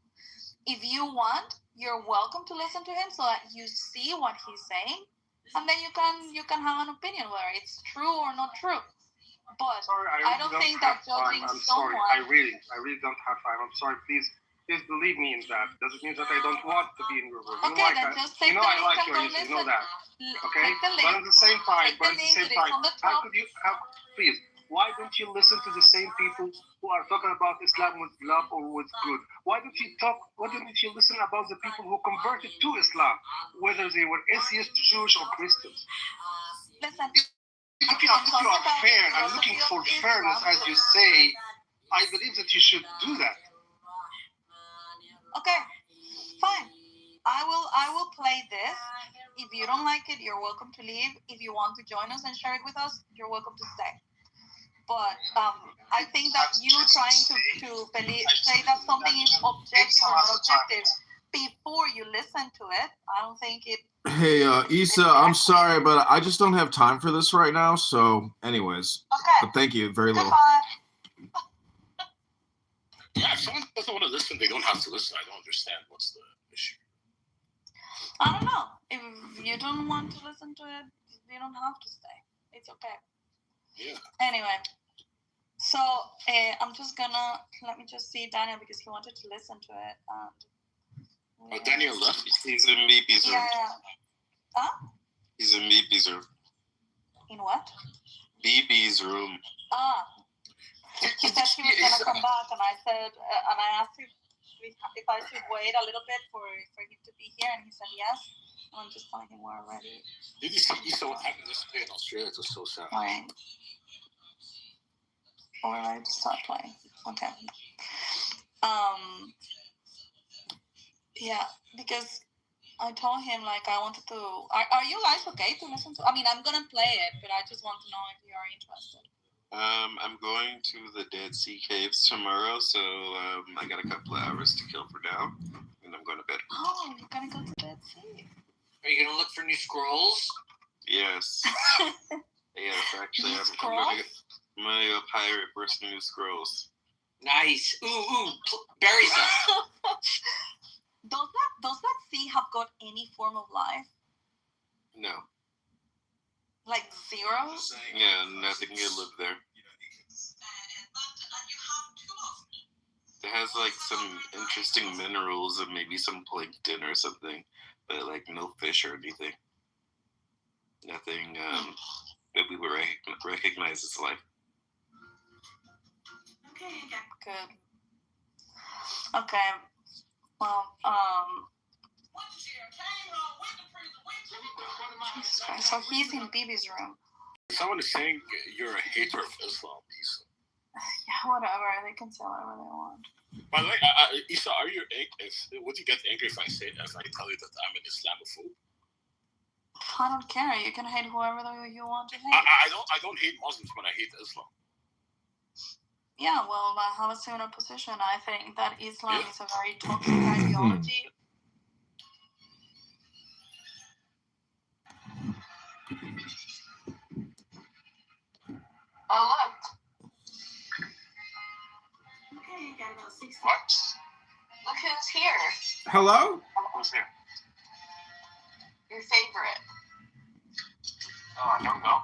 Speaker 4: If you want, you're welcome to listen to him so that you see what he's saying, and then you can have an opinion whether it's true or not true. But
Speaker 7: sorry,
Speaker 4: I don't think that judging someone...
Speaker 7: I really don't have time. I'm sorry, please believe me in that. Doesn't mean that I don't want to be in your room.
Speaker 4: Okay, then just take the link and go listen.
Speaker 7: You know that. Okay?
Speaker 4: Take the link.
Speaker 7: But at the same time, please, why don't you listen to the same people who are talking about Islam with love or with good? Why don't you listen about the people who converted to Islam, whether they were atheists, Jewish, or Christians?
Speaker 4: Listen,
Speaker 7: if you are fair and looking for fairness, as you say, I believe that you should do that.
Speaker 4: Okay, fine. I will play this. If you don't like it, you're welcome to leave. If you want to join us and share it with us, you're welcome to stay. But I think that you trying to say that something is objective or not objective before you listen to it, I don't think it...
Speaker 5: Hey, Isa, I'm sorry, but I just don't have time for this right now. So, anyways.
Speaker 4: Okay.
Speaker 5: But thank you very little.
Speaker 2: Yeah, if someone doesn't want to listen, they don't have to listen. I don't understand what's the issue.
Speaker 4: I don't know. If you don't want to listen to it, you don't have to stay. It's okay.
Speaker 2: Yeah.
Speaker 4: Anyway, so I'm just gonna let me just see Daniel because he wanted to listen to it.
Speaker 2: Daniel left.
Speaker 7: He's in BB's room.
Speaker 4: Yeah. Huh?
Speaker 7: He's in BB's room.
Speaker 4: In what?
Speaker 7: BB's room.
Speaker 4: Ah. He said he was gonna come back, and I said, and I asked him if I should wait a little bit for him to be here, and he said yes. And I'm just telling him we're ready.
Speaker 2: Did you see what happened yesterday in Australia? It was so sad.
Speaker 4: Right. Alright, start playing. Okay. Yeah, because I told him like I wanted to. Are you guys okay to listen to? I mean, I'm gonna play it, but I just want to know if you are interested.
Speaker 7: I'm going to the Dead Sea Caves tomorrow, so I got a couple of hours to kill for now, and I'm going to bed.
Speaker 4: Oh, gonna go to bed safe.
Speaker 6: Are you gonna look for new scrolls?
Speaker 8: Yes. Yes, actually,
Speaker 4: New
Speaker 8: I'm
Speaker 4: scrolls?
Speaker 8: gonna go pirate for some new scrolls.
Speaker 6: Nice. Bury some.
Speaker 4: Does that sea have got any form of life?
Speaker 8: No.
Speaker 4: Like zero?
Speaker 8: Yeah, nothing can live there. It has like some interesting minerals and maybe some plankton or something, but like no fish or anything. Nothing that we would recognize as life.
Speaker 4: Good. Okay. Well, Jesus Christ. So he's in Bibi's room.
Speaker 2: Someone is saying you're a hater of Islam, Issa.
Speaker 4: Yeah, whatever. They can say whatever they want.
Speaker 2: By the way, Issa, would you get angry if I say it as I tell you that I'm an Islamophobe?
Speaker 4: I don't care. You can hate whoever you want to hate.
Speaker 2: I don't hate Muslims, but I hate Islam.
Speaker 4: Yeah, well, I have a similar position. I think that Islam is a very toxic ideology. Oh, look.
Speaker 3: What?
Speaker 4: Look who's here.
Speaker 5: Hello?
Speaker 3: Who's here?
Speaker 4: Your favorite.
Speaker 3: Oh, I don't know.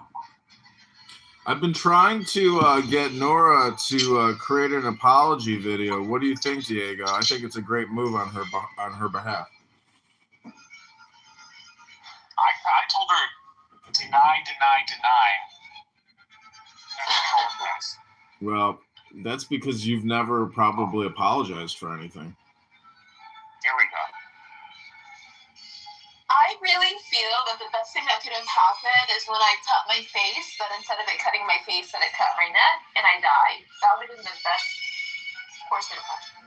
Speaker 5: I've been trying to get Nora to create an apology video. What do you think, Diego? I think it's a great move on her behalf.
Speaker 3: I told her deny.
Speaker 5: Well, that's because you've never probably apologized for anything.
Speaker 3: Here we go.
Speaker 4: I really feel that the best thing that could have happened is when I cut my face, that instead of it cutting my face, that it cut my neck and I died. That would have been the best course of action.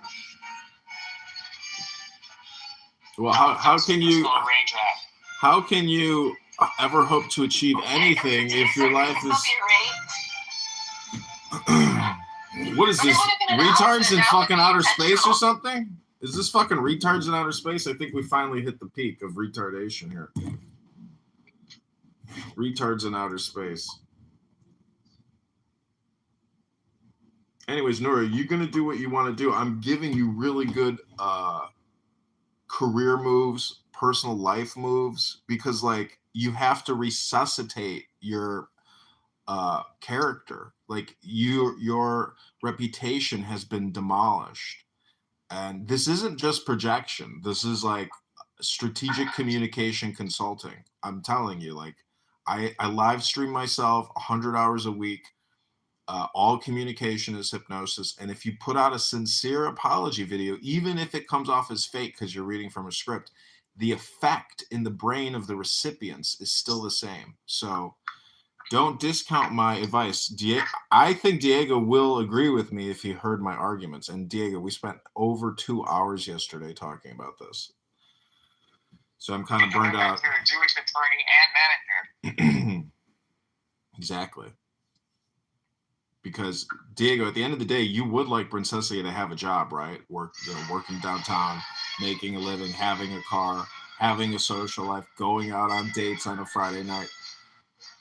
Speaker 5: Well, how can you
Speaker 3: arrange that?
Speaker 5: how can you ever hope to achieve anything if your life is what is this, retards in fucking outer space or something? Is this fucking retards in outer space? I think we finally hit the peak of retardation here. Retards in outer space. Anyways, Nora, you're gonna do what you want to do. I'm giving you really good career moves, personal life moves, because like you have to resuscitate your character. Like your reputation has been demolished. And this isn't just projection. This is like strategic communication consulting. I'm telling you, like I live stream myself 100 hours a week. All communication is hypnosis. And if you put out a sincere apology video, even if it comes off as fake because you're reading from a script, the effect in the brain of the recipients is still the same. So don't discount my advice. I think Diego will agree with me if he heard my arguments. And Diego, we spent over 2 hours yesterday talking about this. So I'm kind of burned out.
Speaker 3: You're a Jewish attorney and manager.
Speaker 5: Exactly. Because Diego, at the end of the day, you would like Princessia to have a job, right? Working downtown, making a living, having a car, having a social life, going out on dates on a Friday night.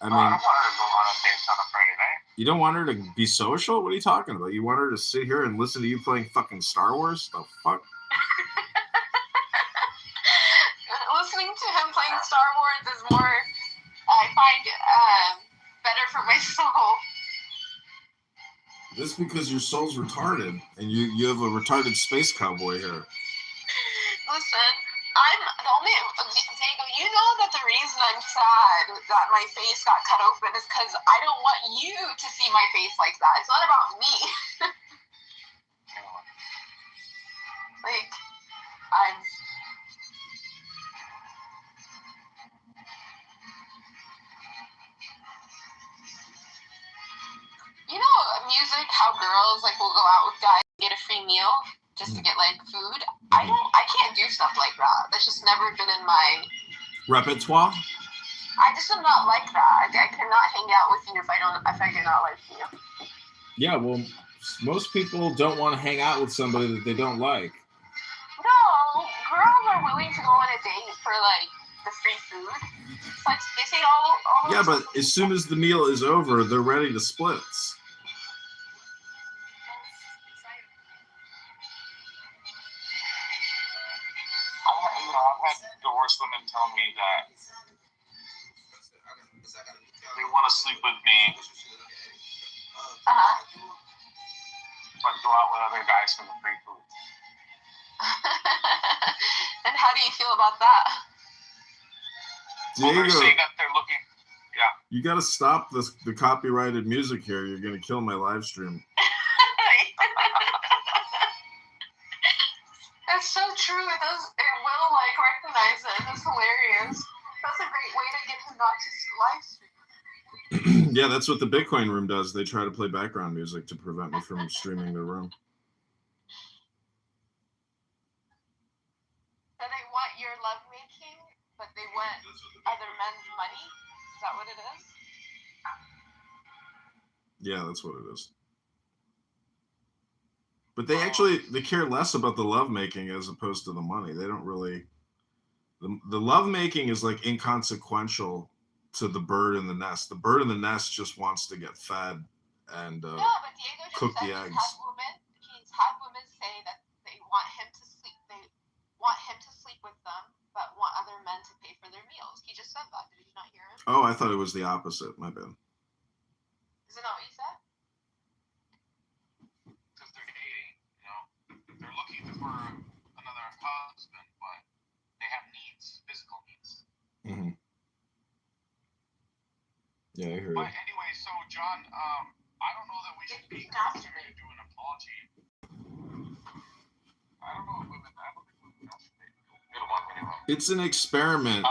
Speaker 5: I mean,
Speaker 3: I don't want her to go on dates on a Friday night.
Speaker 5: You don't want her to be social? What are you talking about? You want her to sit here and listen to you playing fucking Star Wars? The fuck?
Speaker 4: Listening to him playing Star Wars is more, I find, better for my soul.
Speaker 5: This is because your soul's retarded, and you have a retarded space cowboy here.
Speaker 4: Listen, I'm the only, Diego, you know that the reason I'm sad that my face got cut open is because I don't want you to see my face like that. It's not about me. Like, I'm... You know, music, how girls, like, will go out with guys and get a free meal just to get, like, food. I can't do stuff like that. That's just never been in my...
Speaker 5: Repertoire?
Speaker 4: I just am not like that. I cannot hang out with you if I do not like you.
Speaker 5: Yeah, well, most people don't want to hang out with somebody that they don't like.
Speaker 4: No,
Speaker 9: girls are willing to go on a date for like the free food. But they say all
Speaker 5: Yeah,
Speaker 9: those
Speaker 5: but as soon as the meal is over, they're ready to split.
Speaker 3: I've had divorced women tell me that they want to sleep with me, but go out with other guys for the free food.
Speaker 9: And how do you feel about that?
Speaker 3: Well, they're
Speaker 5: Diego,
Speaker 3: saying that they're looking. Yeah.
Speaker 5: you got to stop the copyrighted music here. You're going to kill my live stream.
Speaker 9: That's so true. It does. It will like recognize it. That's hilarious. That's a great way to get him not to live stream.
Speaker 5: Yeah, that's what the Bitcoin room does. They try to play background music to prevent me from streaming the room.
Speaker 9: So they want your lovemaking, but they want other men's money. Is that what it is?
Speaker 5: Yeah, that's what it is. But they care less about the lovemaking as opposed to the money. They don't really. The lovemaking is like inconsequential to the bird in the nest. The bird in the nest just wants to get fed and
Speaker 9: No, but Diego just
Speaker 5: cook
Speaker 9: said
Speaker 5: the eggs.
Speaker 9: He's had women say that they want him to sleep. They want him to sleep with them, but want other men to pay for their meals. He just said that. Did you not hear him?
Speaker 5: Oh, I thought it was the opposite. My bad.
Speaker 9: Is it not what you said?
Speaker 3: Because they're dating, you know, they're looking for another husband, but they have needs, physical needs.
Speaker 5: Mm-hmm. Yeah, I heard
Speaker 3: But
Speaker 5: it.
Speaker 3: anyway, so John, I don't know that we should be considering to do an apology. I don't think women should be.
Speaker 5: It's an experiment.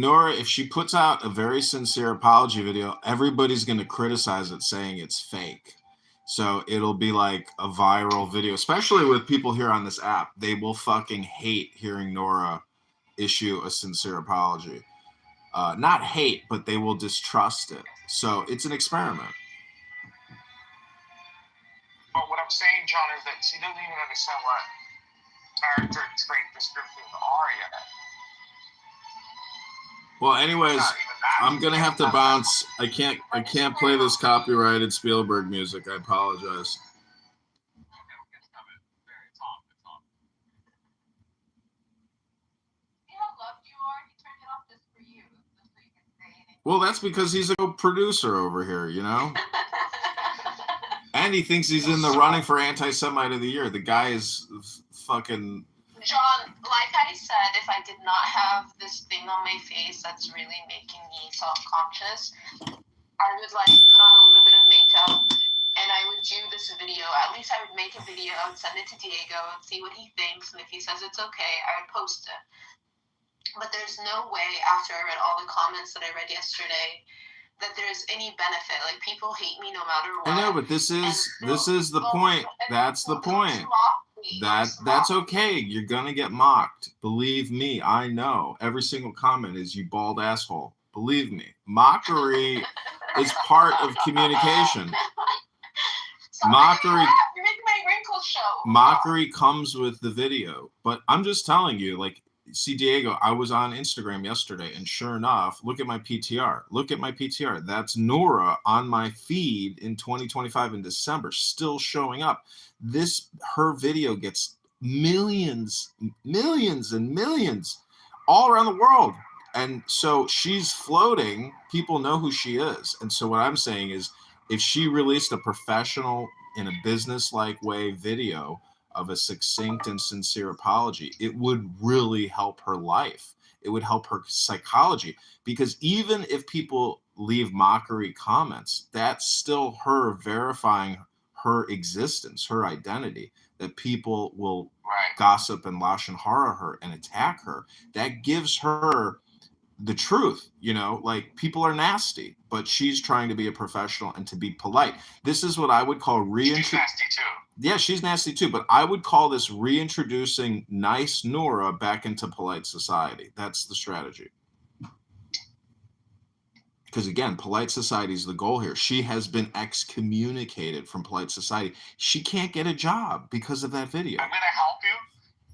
Speaker 5: Nora, if she puts out a very sincere apology video, everybody's going to criticize it saying it's fake. So it'll be like a viral video, especially with people here on this app. They will fucking hate hearing Nora issue a sincere apology. Not hate, but they will distrust it. So it's an experiment.
Speaker 3: But what I'm saying, John, is that she doesn't even understand what character trait descriptions are yet.
Speaker 5: Well, anyways, I'm gonna have to bounce. I can't play this copyrighted Spielberg music. I apologize. Well, that's because he's a producer over here, you know? And he thinks he's in the running for Anti-Semite of the Year. The guy is fucking...
Speaker 9: John, like I said, if I did not have this thing on my face that's really making me self-conscious, I would like put on a little bit of makeup and I would do this video. At least I would make a video and send it to Diego and see what he thinks. And if he says it's okay, I would post it. But there's no way, after I read all the comments that I read yesterday, that there's any benefit. Like, people hate me no matter what.
Speaker 5: I know, but this is the point. That's the point. That's okay. You're gonna get mocked. Believe me, I know. Every single comment is "you bald asshole." Believe me, mockery is part of communication. Mockery.
Speaker 9: You're making my wrinkles show.
Speaker 5: Mockery comes with the video, but I'm just telling you, like. See, Diego, I was on Instagram yesterday, and sure enough, look at my PTR. Look at my PTR. That's Nora on my feed in 2025 in December, still showing up. Her video gets millions and millions all around the world. And so she's floating. People know who she is. And so what I'm saying is, if she released a professional, in a business-like way video of a succinct and sincere apology, it would really help her life. It would help her psychology, because even if people leave mockery comments, that's still her verifying her existence, her identity, that people will gossip and lashon hara her and attack her. That gives her the truth, you know, like, people are nasty, but she's trying to be a professional and to be polite. This is what I would call
Speaker 3: She's nasty too.
Speaker 5: Yeah, she's nasty too, but I would call this reintroducing nice Nora back into polite society. That's the strategy. Because again, polite society is the goal here. She has been excommunicated from polite society. She can't get a job because of that video.
Speaker 3: I'm going to help you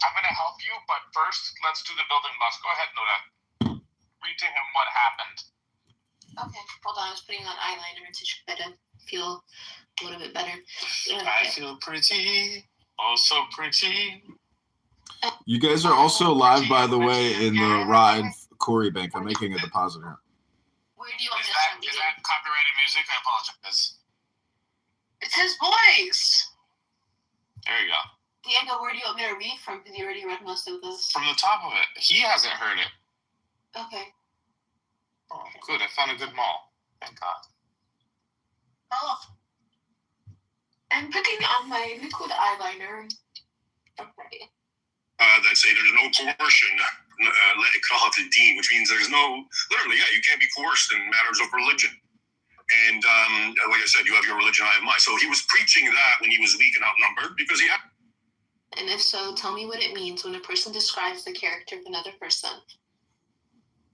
Speaker 10: I'm going to help you, but first, let's do the building blocks. Go ahead, Nora. Read to him what happened.
Speaker 9: Okay, hold on. I was putting on eyeliner to try to feel a little bit better.
Speaker 10: I feel pretty, oh so pretty.
Speaker 5: You guys are also live, by the way, in the Ride Corey Bank. I'm making a deposit here.
Speaker 9: Where do you want
Speaker 10: Is
Speaker 9: me to
Speaker 10: that,
Speaker 9: send
Speaker 10: is
Speaker 9: you?
Speaker 10: that copyrighted music? I apologize.
Speaker 9: It's his voice.
Speaker 10: There you go.
Speaker 9: Diego, where do you want me to read from? Because you already read most of this.
Speaker 10: From the top of it. He hasn't heard it.
Speaker 9: Okay.
Speaker 10: Oh, good. I found a good mall. Thank God.
Speaker 9: Oh. I'm putting on my liquid eyeliner. Okay.
Speaker 11: That say there's no coercion, D, which means there's no, literally, yeah, you can't be coerced in matters of religion. And like I said, you have your religion, I have mine. So he was preaching that when he was weak and outnumbered because he had.
Speaker 9: And if so, tell me what it means when a person describes the character of another person.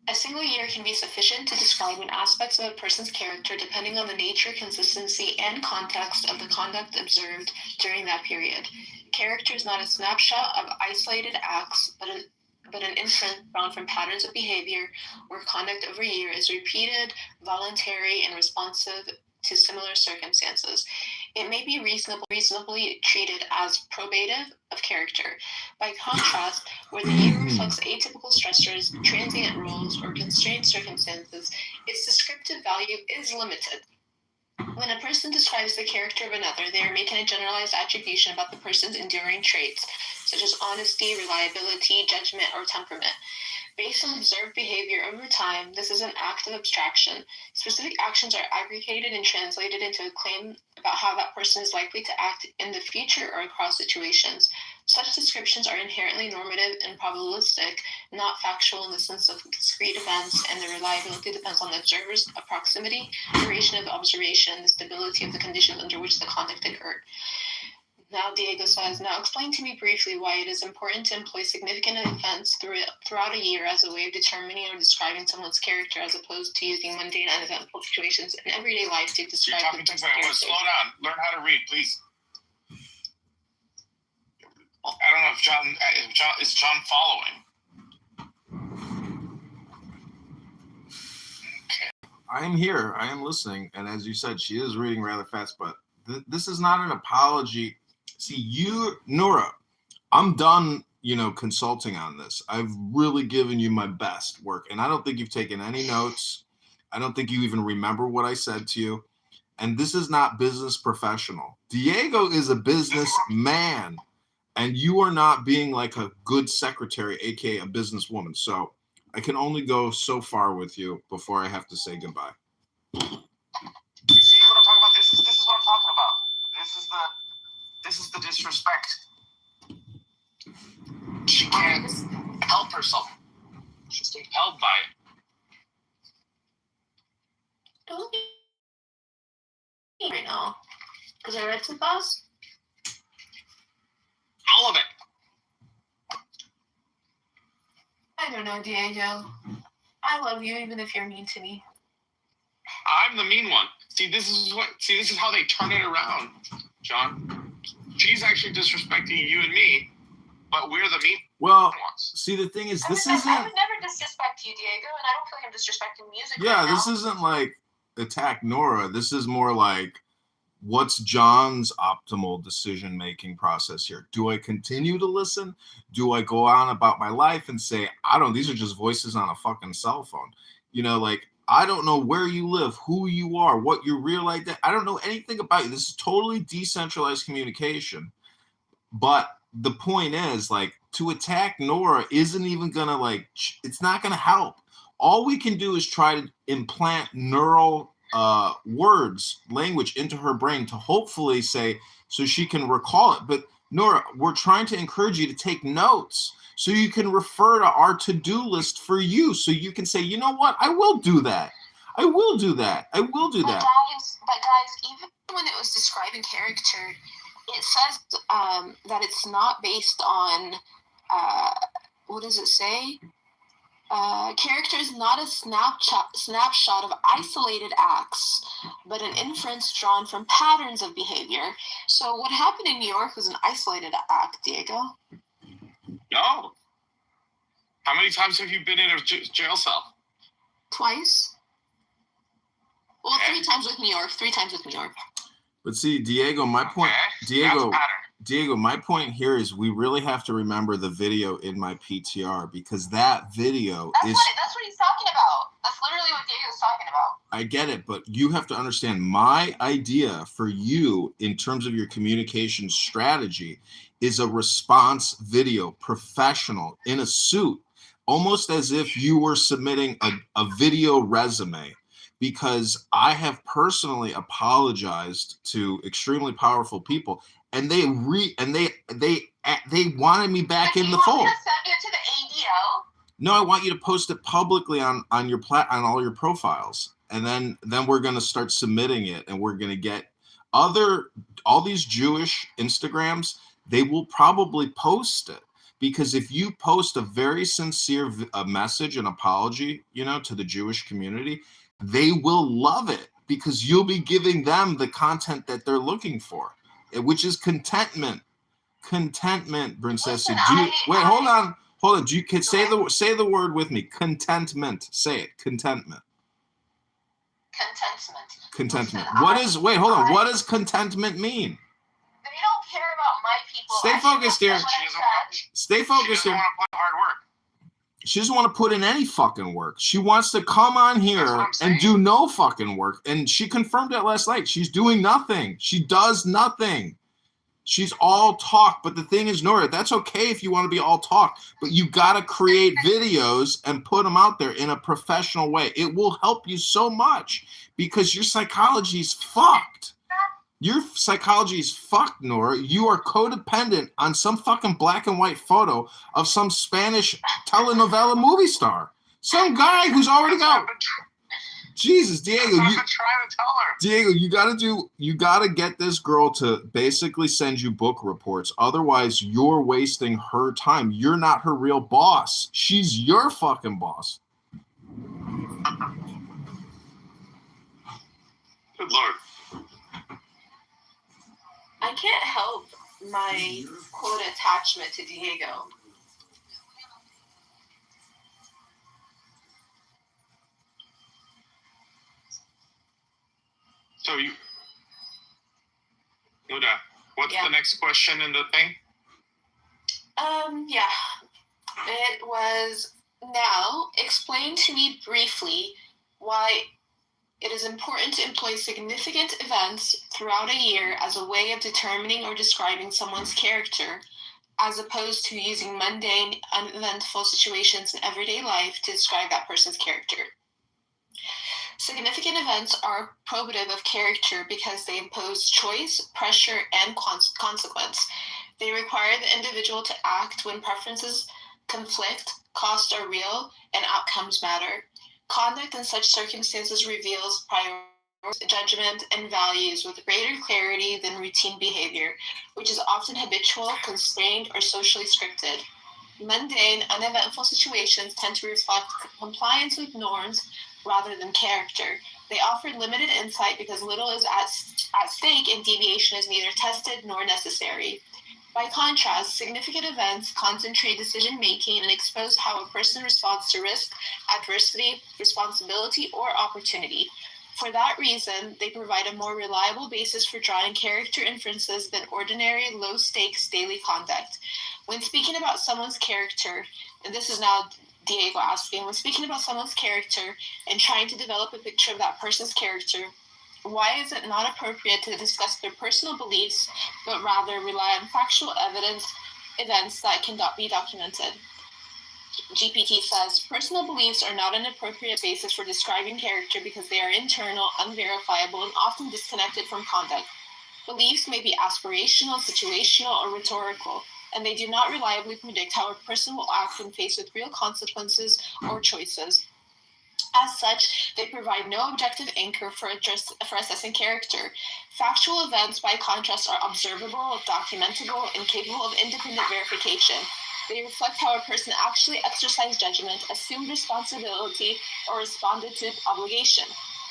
Speaker 9: A single year can be sufficient to describe an aspect of a person's character depending on the nature, consistency, and context of the conduct observed during that period. Character is not a snapshot of isolated acts, but an inference drawn from patterns of behavior where conduct over a year is repeated, voluntary, and responsive to similar circumstances. It may be reasonably treated as probative of character. By contrast, where the year reflects atypical stressors, transient rules, or constrained circumstances, its descriptive value is limited. When a person describes the character of another, they are making a generalized attribution about the person's enduring traits, such as honesty, reliability, judgment, or temperament. Based on observed behavior over time, this is an act of abstraction. Specific actions are aggregated and translated into a claim about how that person is likely to act in the future or across situations. Such descriptions are inherently normative and probabilistic, not factual in the sense of discrete events, and their reliability depends on the observer's proximity, duration of observation, and the stability of the conditions under which the conduct occurred. Now Diego says, now explain to me briefly why it is important to employ significant events throughout a year as a way of determining or describing someone's character as opposed to using mundane and uneventful situations in everyday life to describe
Speaker 10: You're talking too fast. Slow down. Learn how to read, please. I don't know if John is John following.
Speaker 5: I am here. I am listening. And as you said, she is reading rather fast, but this is not an apology. See, you, Nora, I'm done, consulting on this. I've really given you my best work, and I don't think you've taken any notes. I don't think you even remember what I said to you. And this is not business professional. Diego is a businessman, and you are not being like a good secretary, aka a businesswoman. So I can only go so far with you before I have to say goodbye.
Speaker 10: You see what I'm talking about? This is what I'm talking about. This is the disrespect. She can't help herself. She's compelled by it.
Speaker 9: Don't be right now. Because I read too fast.
Speaker 10: All of it.
Speaker 9: I don't know, Diego. I love you even if you're mean to me.
Speaker 10: I'm the mean one. See, this is how they turn it around, John. She's actually disrespecting you and me, but we're the mean ones.
Speaker 5: See, the thing is,
Speaker 9: I would never disrespect you, Diego, and I don't feel like I'm disrespecting music.
Speaker 5: Yeah,
Speaker 9: right
Speaker 5: this
Speaker 9: now.
Speaker 5: isn't like attack Nora. This is more like, what's John's optimal decision-making process here? Do I continue to listen? Do I go on about my life and say, these are just voices on a fucking cell phone? I don't know where you live, who you are, what your real identity. I don't know anything about you. This is totally decentralized communication. But the point is, to attack Nora isn't even gonna it's not gonna help. All we can do is try to implant neural language into her brain to hopefully say so she can recall it. But Nora, we're trying to encourage you to take notes so you can refer to our to-do list for you, so you can say, you know what, I will do that. I will do that. I will do that.
Speaker 9: But guys, even when it was describing character, it says that it's not based on, what does it say? Character is not a snapshot of isolated acts, but an inference drawn from patterns of behavior. So what happened in New York was an isolated act, Diego.
Speaker 10: No. How many times have you been in a jail cell?
Speaker 9: Twice. Well,
Speaker 10: Okay.
Speaker 9: 3 times with New York. 3 times with New York.
Speaker 5: But see, Diego, my point, Diego, my point here is we really have to remember the video in my PTR, because that video
Speaker 9: that's what he's talking about. That's literally what Diego's talking about.
Speaker 5: I get it, but you have to understand my idea for you in terms of your communication strategy is a response video, professional, in a suit, almost as if you were submitting a video resume. Because I have personally apologized to extremely powerful people, and they wanted me back in the fold.
Speaker 9: You want me to send it to the ADO?
Speaker 5: No, I want you to post it publicly on your on all your profiles, and then we're gonna start submitting it, and we're gonna get all these Jewish Instagrams. They will probably post it, because if you post a very sincere message, an apology, to the Jewish community, they will love it, because you'll be giving them the content that they're looking for, which is contentment. Contentment, Princess. Wait, hold on. You can say the word with me. Contentment. Say it. Contentment. Contentment.
Speaker 9: Listen,
Speaker 5: What does contentment mean?
Speaker 9: They don't care about my people.
Speaker 5: Stay focused here. Stay focused here.
Speaker 10: She doesn't want to put hard work.
Speaker 5: She doesn't want to put in any fucking work. She wants to come on here and do no fucking work. And she confirmed it last night. She's doing nothing. She does nothing. She's all talk. But the thing is, Nora, that's okay if you want to be all talk, but you got to create videos and put them out there in a professional way. It will help you so much, because your psychology is fucked. Your psychology is fucked, Nora. You are codependent on some fucking black and white photo of some Spanish telenovela movie star. Some guy who's already got... Jesus, Diego.
Speaker 10: That's what I've been trying to tell her.
Speaker 5: Diego, you gotta get this girl to basically send you book reports. Otherwise, you're wasting her time. You're not her real boss. She's your fucking boss.
Speaker 10: Good Lord.
Speaker 9: I can't help my quote attachment to Diego.
Speaker 10: So Yoda, what's the next question in the thing?
Speaker 9: Yeah. It was, now explain to me briefly why it is important to employ significant events throughout a year as a way of determining or describing someone's character, as opposed to using mundane, uneventful situations in everyday life to describe that person's character. Significant events are probative of character because they impose choice, pressure, and consequence. They require the individual to act when preferences conflict, costs are real, and outcomes matter. Conduct in such circumstances reveals priorities, judgment, and values with greater clarity than routine behavior, which is often habitual, constrained, or socially scripted. Mundane, uneventful situations tend to reflect compliance with norms rather than character. They offer limited insight because little is at stake, and deviation is neither tested nor necessary. By contrast, significant events concentrate decision-making and expose how a person responds to risk, adversity, responsibility, or opportunity. For that reason, they provide a more reliable basis for drawing character inferences than ordinary, low-stakes daily conduct. When speaking about someone's character, and this is now Diego asking, when speaking about someone's character and trying to develop a picture of that person's character, why is it not appropriate to discuss their personal beliefs, but rather rely on factual events that cannot be documented? GPT says, personal beliefs are not an appropriate basis for describing character because they are internal, unverifiable, and often disconnected from conduct. Beliefs may be aspirational, situational, or rhetorical, and they do not reliably predict how a person will act when faced with real consequences or choices. As such, they provide no objective anchor for assessing character. Factual events, by contrast, are observable, documentable, and capable of independent verification. They reflect how a person actually exercised judgment, assumed responsibility, or responded to obligation.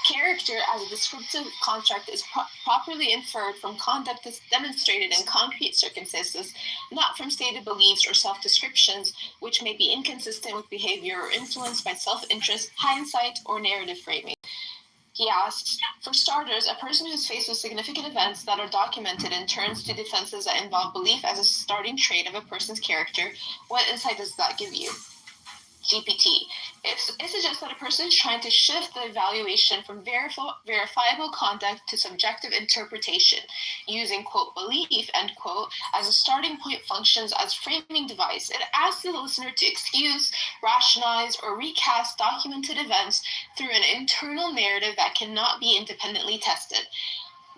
Speaker 9: Character as a descriptive construct is properly inferred from conduct that's demonstrated in concrete circumstances, not from stated beliefs or self-descriptions, which may be inconsistent with behavior or influenced by self-interest, hindsight, or narrative framing. He asks, for starters, a person who's faced with significant events that are documented and turns to defenses that involve belief as a starting trait of a person's character, what insight does that give you? GPT. It suggests that a person is trying to shift the evaluation from verifiable conduct to subjective interpretation, using, quote, belief, end quote, as a starting point functions as framing device. It asks the listener to excuse, rationalize, or recast documented events through an internal narrative that cannot be independently tested.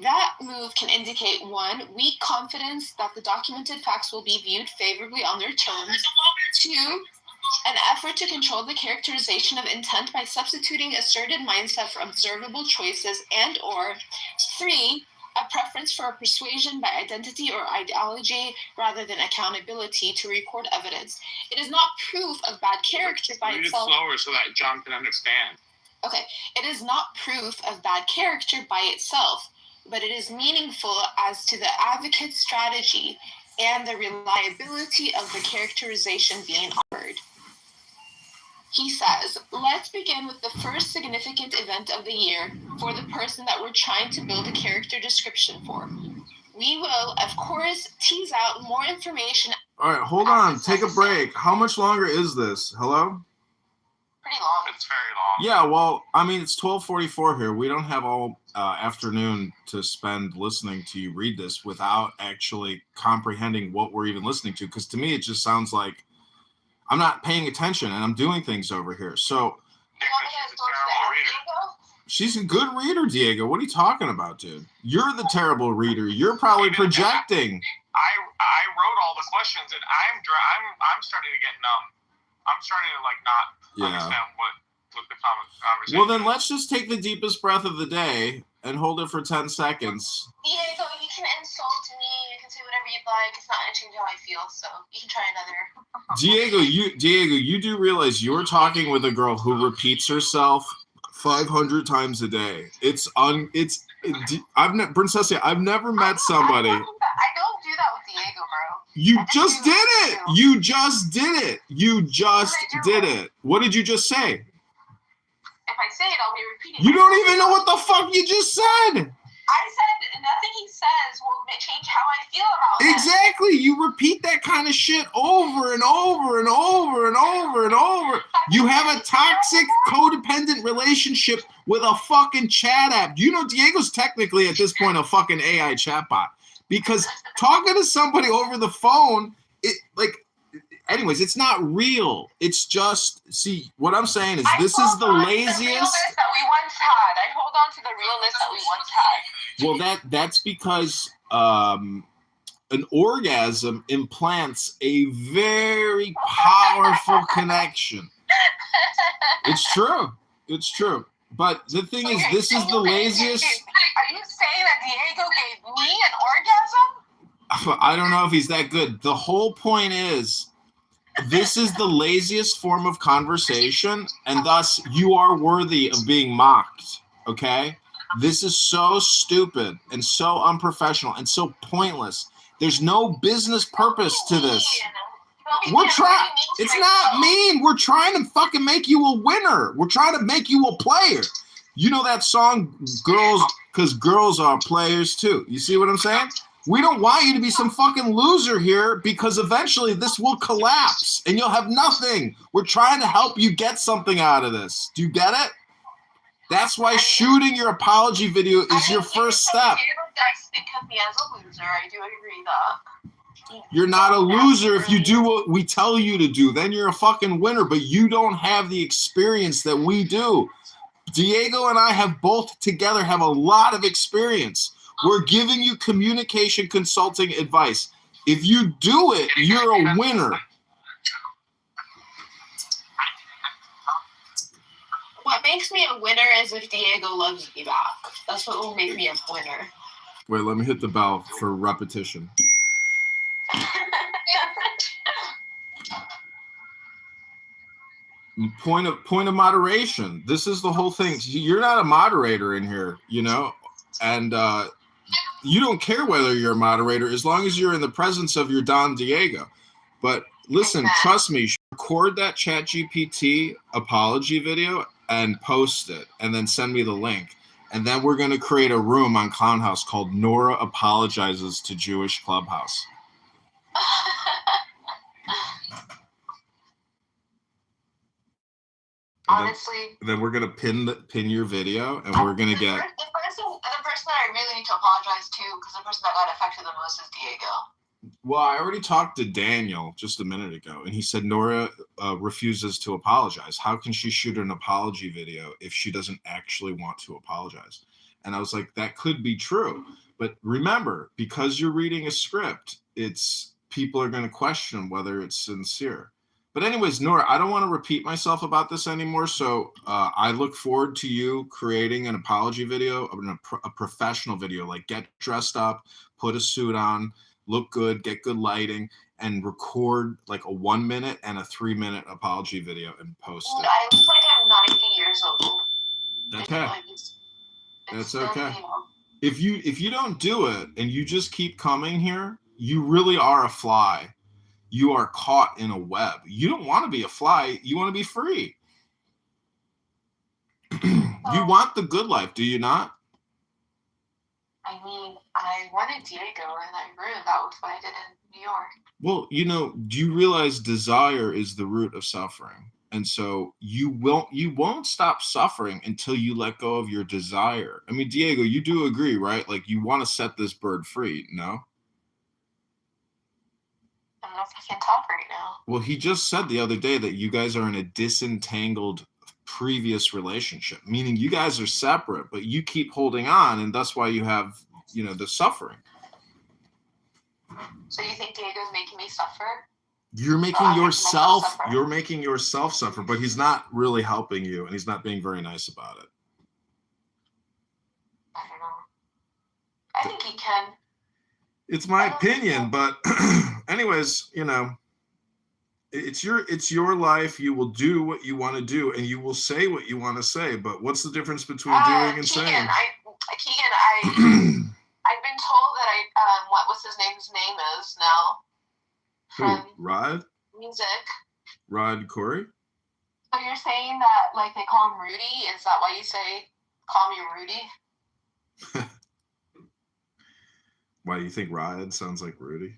Speaker 9: That move can indicate 1, weak confidence that the documented facts will be viewed favorably on their terms, 2, an effort to control the characterization of intent by substituting asserted mindset for observable choices, and or 3, a preference for a persuasion by identity or ideology rather than accountability to record evidence. It is not proof of bad character by itself.
Speaker 10: Read it slower so that John can understand.
Speaker 9: Okay, it is not proof of bad character by itself, but it is meaningful as to the advocate's strategy and the reliability of the characterization being offered. He says, let's begin with the first significant event of the year for the person that we're trying to build a character description for. We will, of course, tease out more information.
Speaker 5: All right, hold on. Take a break. How much longer is this? Hello?
Speaker 9: Pretty long.
Speaker 10: It's very long.
Speaker 5: Yeah, well, I mean, it's 12:44 here. We don't have all afternoon to spend listening to you read this without actually comprehending what we're even listening to, because to me, it just sounds like I'm not paying attention and I'm doing things over here. So she's a good reader, Diego. What are you talking about, dude? You're the terrible reader. You're probably projecting.
Speaker 10: I wrote all the questions and I'm starting to get numb. I'm starting to not understand what the conversation.
Speaker 5: Well, then let's just take the deepest breath of the day and hold it for 10 seconds.
Speaker 9: Diego, you can insult me. You can say whatever you'd like. It's not going to change how I feel, so you can try another.
Speaker 5: Diego, you do realize you're talking with a girl who repeats herself 500 times a day. Princessia, I've never met somebody.
Speaker 9: I don't do that with Diego, bro.
Speaker 5: You just did it. You just did it. You just did it. What did you just say?
Speaker 9: If I say it, I'll be repeating.
Speaker 5: You don't even know what the fuck you just said.
Speaker 9: I said nothing he says will change how I feel about him.
Speaker 5: Exactly. You repeat that kind of shit over and over and over and over and over. You have a toxic, codependent relationship with a fucking chat app. You know, Diego's technically at this point a fucking AI chatbot, because talking to somebody over the phone, anyways, it's not real. It's just, see, what I'm saying is this is the laziest.
Speaker 9: The realness that we once had. I hold on to the realness that we once had.
Speaker 5: Well, that's because an orgasm implants a very powerful connection. It's true. It's true. But the thing is, this is the laziest.
Speaker 9: Are you saying that Diego gave me an orgasm?
Speaker 5: I don't know if he's that good. The whole point is, this is the laziest form of conversation, and thus you are worthy of being mocked, okay? This is so stupid and so unprofessional and so pointless. There's no business purpose to this. It's not mean. We're trying to fucking make you a winner. We're trying to make you a player. You know that song, Girls, because girls are players too. You see what I'm saying? We don't want you to be some fucking loser here, because eventually this will collapse and you'll have nothing. We're trying to help you get something out of this. Do you get it? That's why shooting your apology video is your first step.
Speaker 9: Because me as a loser, I do agree that.
Speaker 5: You're not a loser if you do what we tell you to do. Then you're a fucking winner, but you don't have the experience that we do. Diego and I have both together have a lot of experience. We're giving you communication consulting advice. If you do it, you're a winner.
Speaker 9: What makes me a winner is if Diego loves me back. That's what will make me a winner.
Speaker 5: Wait, let me hit the bell for repetition. Point of moderation. This is the whole thing. You're not a moderator in here, you know, and you don't care whether you're a moderator as long as you're in the presence of your Don Diego. But listen, trust me, record that ChatGPT apology video and post it, and then send me the link. And then we're going to create a room on Clown House called Nora Apologizes to Jewish Clubhouse.
Speaker 9: Honestly,
Speaker 5: then we're gonna pin your video, and we're gonna get
Speaker 9: the person that I really need to apologize to, because the person that got affected the most is Diego.
Speaker 5: Well, I already talked to Daniel just a minute ago, and he said Nora refuses to apologize. How can she shoot an apology video if she doesn't actually want to apologize? And I was like, that could be true. But remember, because you're reading a script, people are going to question whether it's sincere. But anyways, Nora, I don't want to repeat myself about this anymore. So I look forward to you creating an apology video, a professional video, like get dressed up, put a suit on, look good, get good lighting, and record like a 1 minute and a 3 minute apology video and post it.
Speaker 9: I look like I'm 90 years old.
Speaker 5: Okay. That's okay. If you don't do it and you just keep coming here, you really are a fly. You are caught in a web. You don't want to be a fly. You want to be free. You want the good life, do you not?
Speaker 9: I mean, I wanted Diego, and I ruined that with what I did in New York.
Speaker 5: Well, you know, do you realize desire is the root of suffering? And so you won't stop suffering until you let go of your desire. I mean, Diego, you do agree, right? Like you want to set this bird free, no?
Speaker 9: I don't know if I can talk right now.
Speaker 5: Well, he just said the other day that you guys are in a disentangled previous relationship, meaning you guys are separate, but you keep holding on, and that's why you have, you know, the suffering.
Speaker 9: So you think Diego's making me suffer?
Speaker 5: You're making yourself suffer, but he's not really helping you, and he's not being very nice about it.
Speaker 9: I don't know. I think he can.
Speaker 5: It's my opinion, but anyways, you know, it's your life. You will do what you want to do, and you will say what you want to say. But what's the difference between doing and saying?
Speaker 9: I've been told that what's his name is now.
Speaker 5: Who? Rod?
Speaker 9: Music.
Speaker 5: Rod Corey?
Speaker 9: So you're saying that like they call him Rudy? Is that why you say call me Rudy?
Speaker 5: Why do you think Rod sounds like Rudy?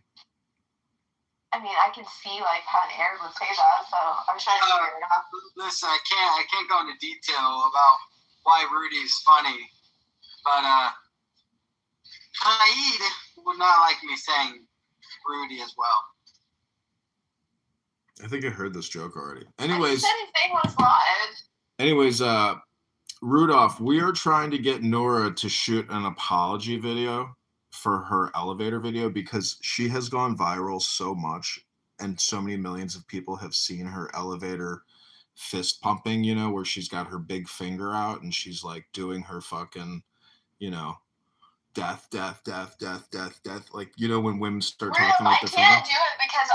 Speaker 9: I mean, I can see like how an Arab would say that, so I was trying to figure it out.
Speaker 12: Listen, I can't go into detail about why Rudy's funny, but Saeed would not like me saying Rudy as well.
Speaker 5: I think I heard this joke already. Anyways,
Speaker 9: said his name was Rod.
Speaker 5: Anyways, Rudolph, we are trying to get Nora to shoot an apology video for her elevator video because she has gone viral so much and so many millions of people have seen her elevator fist pumping, you know, where she's got her big finger out and she's like doing her fucking, you know, death, like, you know, when women start talking with their finger.
Speaker 9: I can't do it because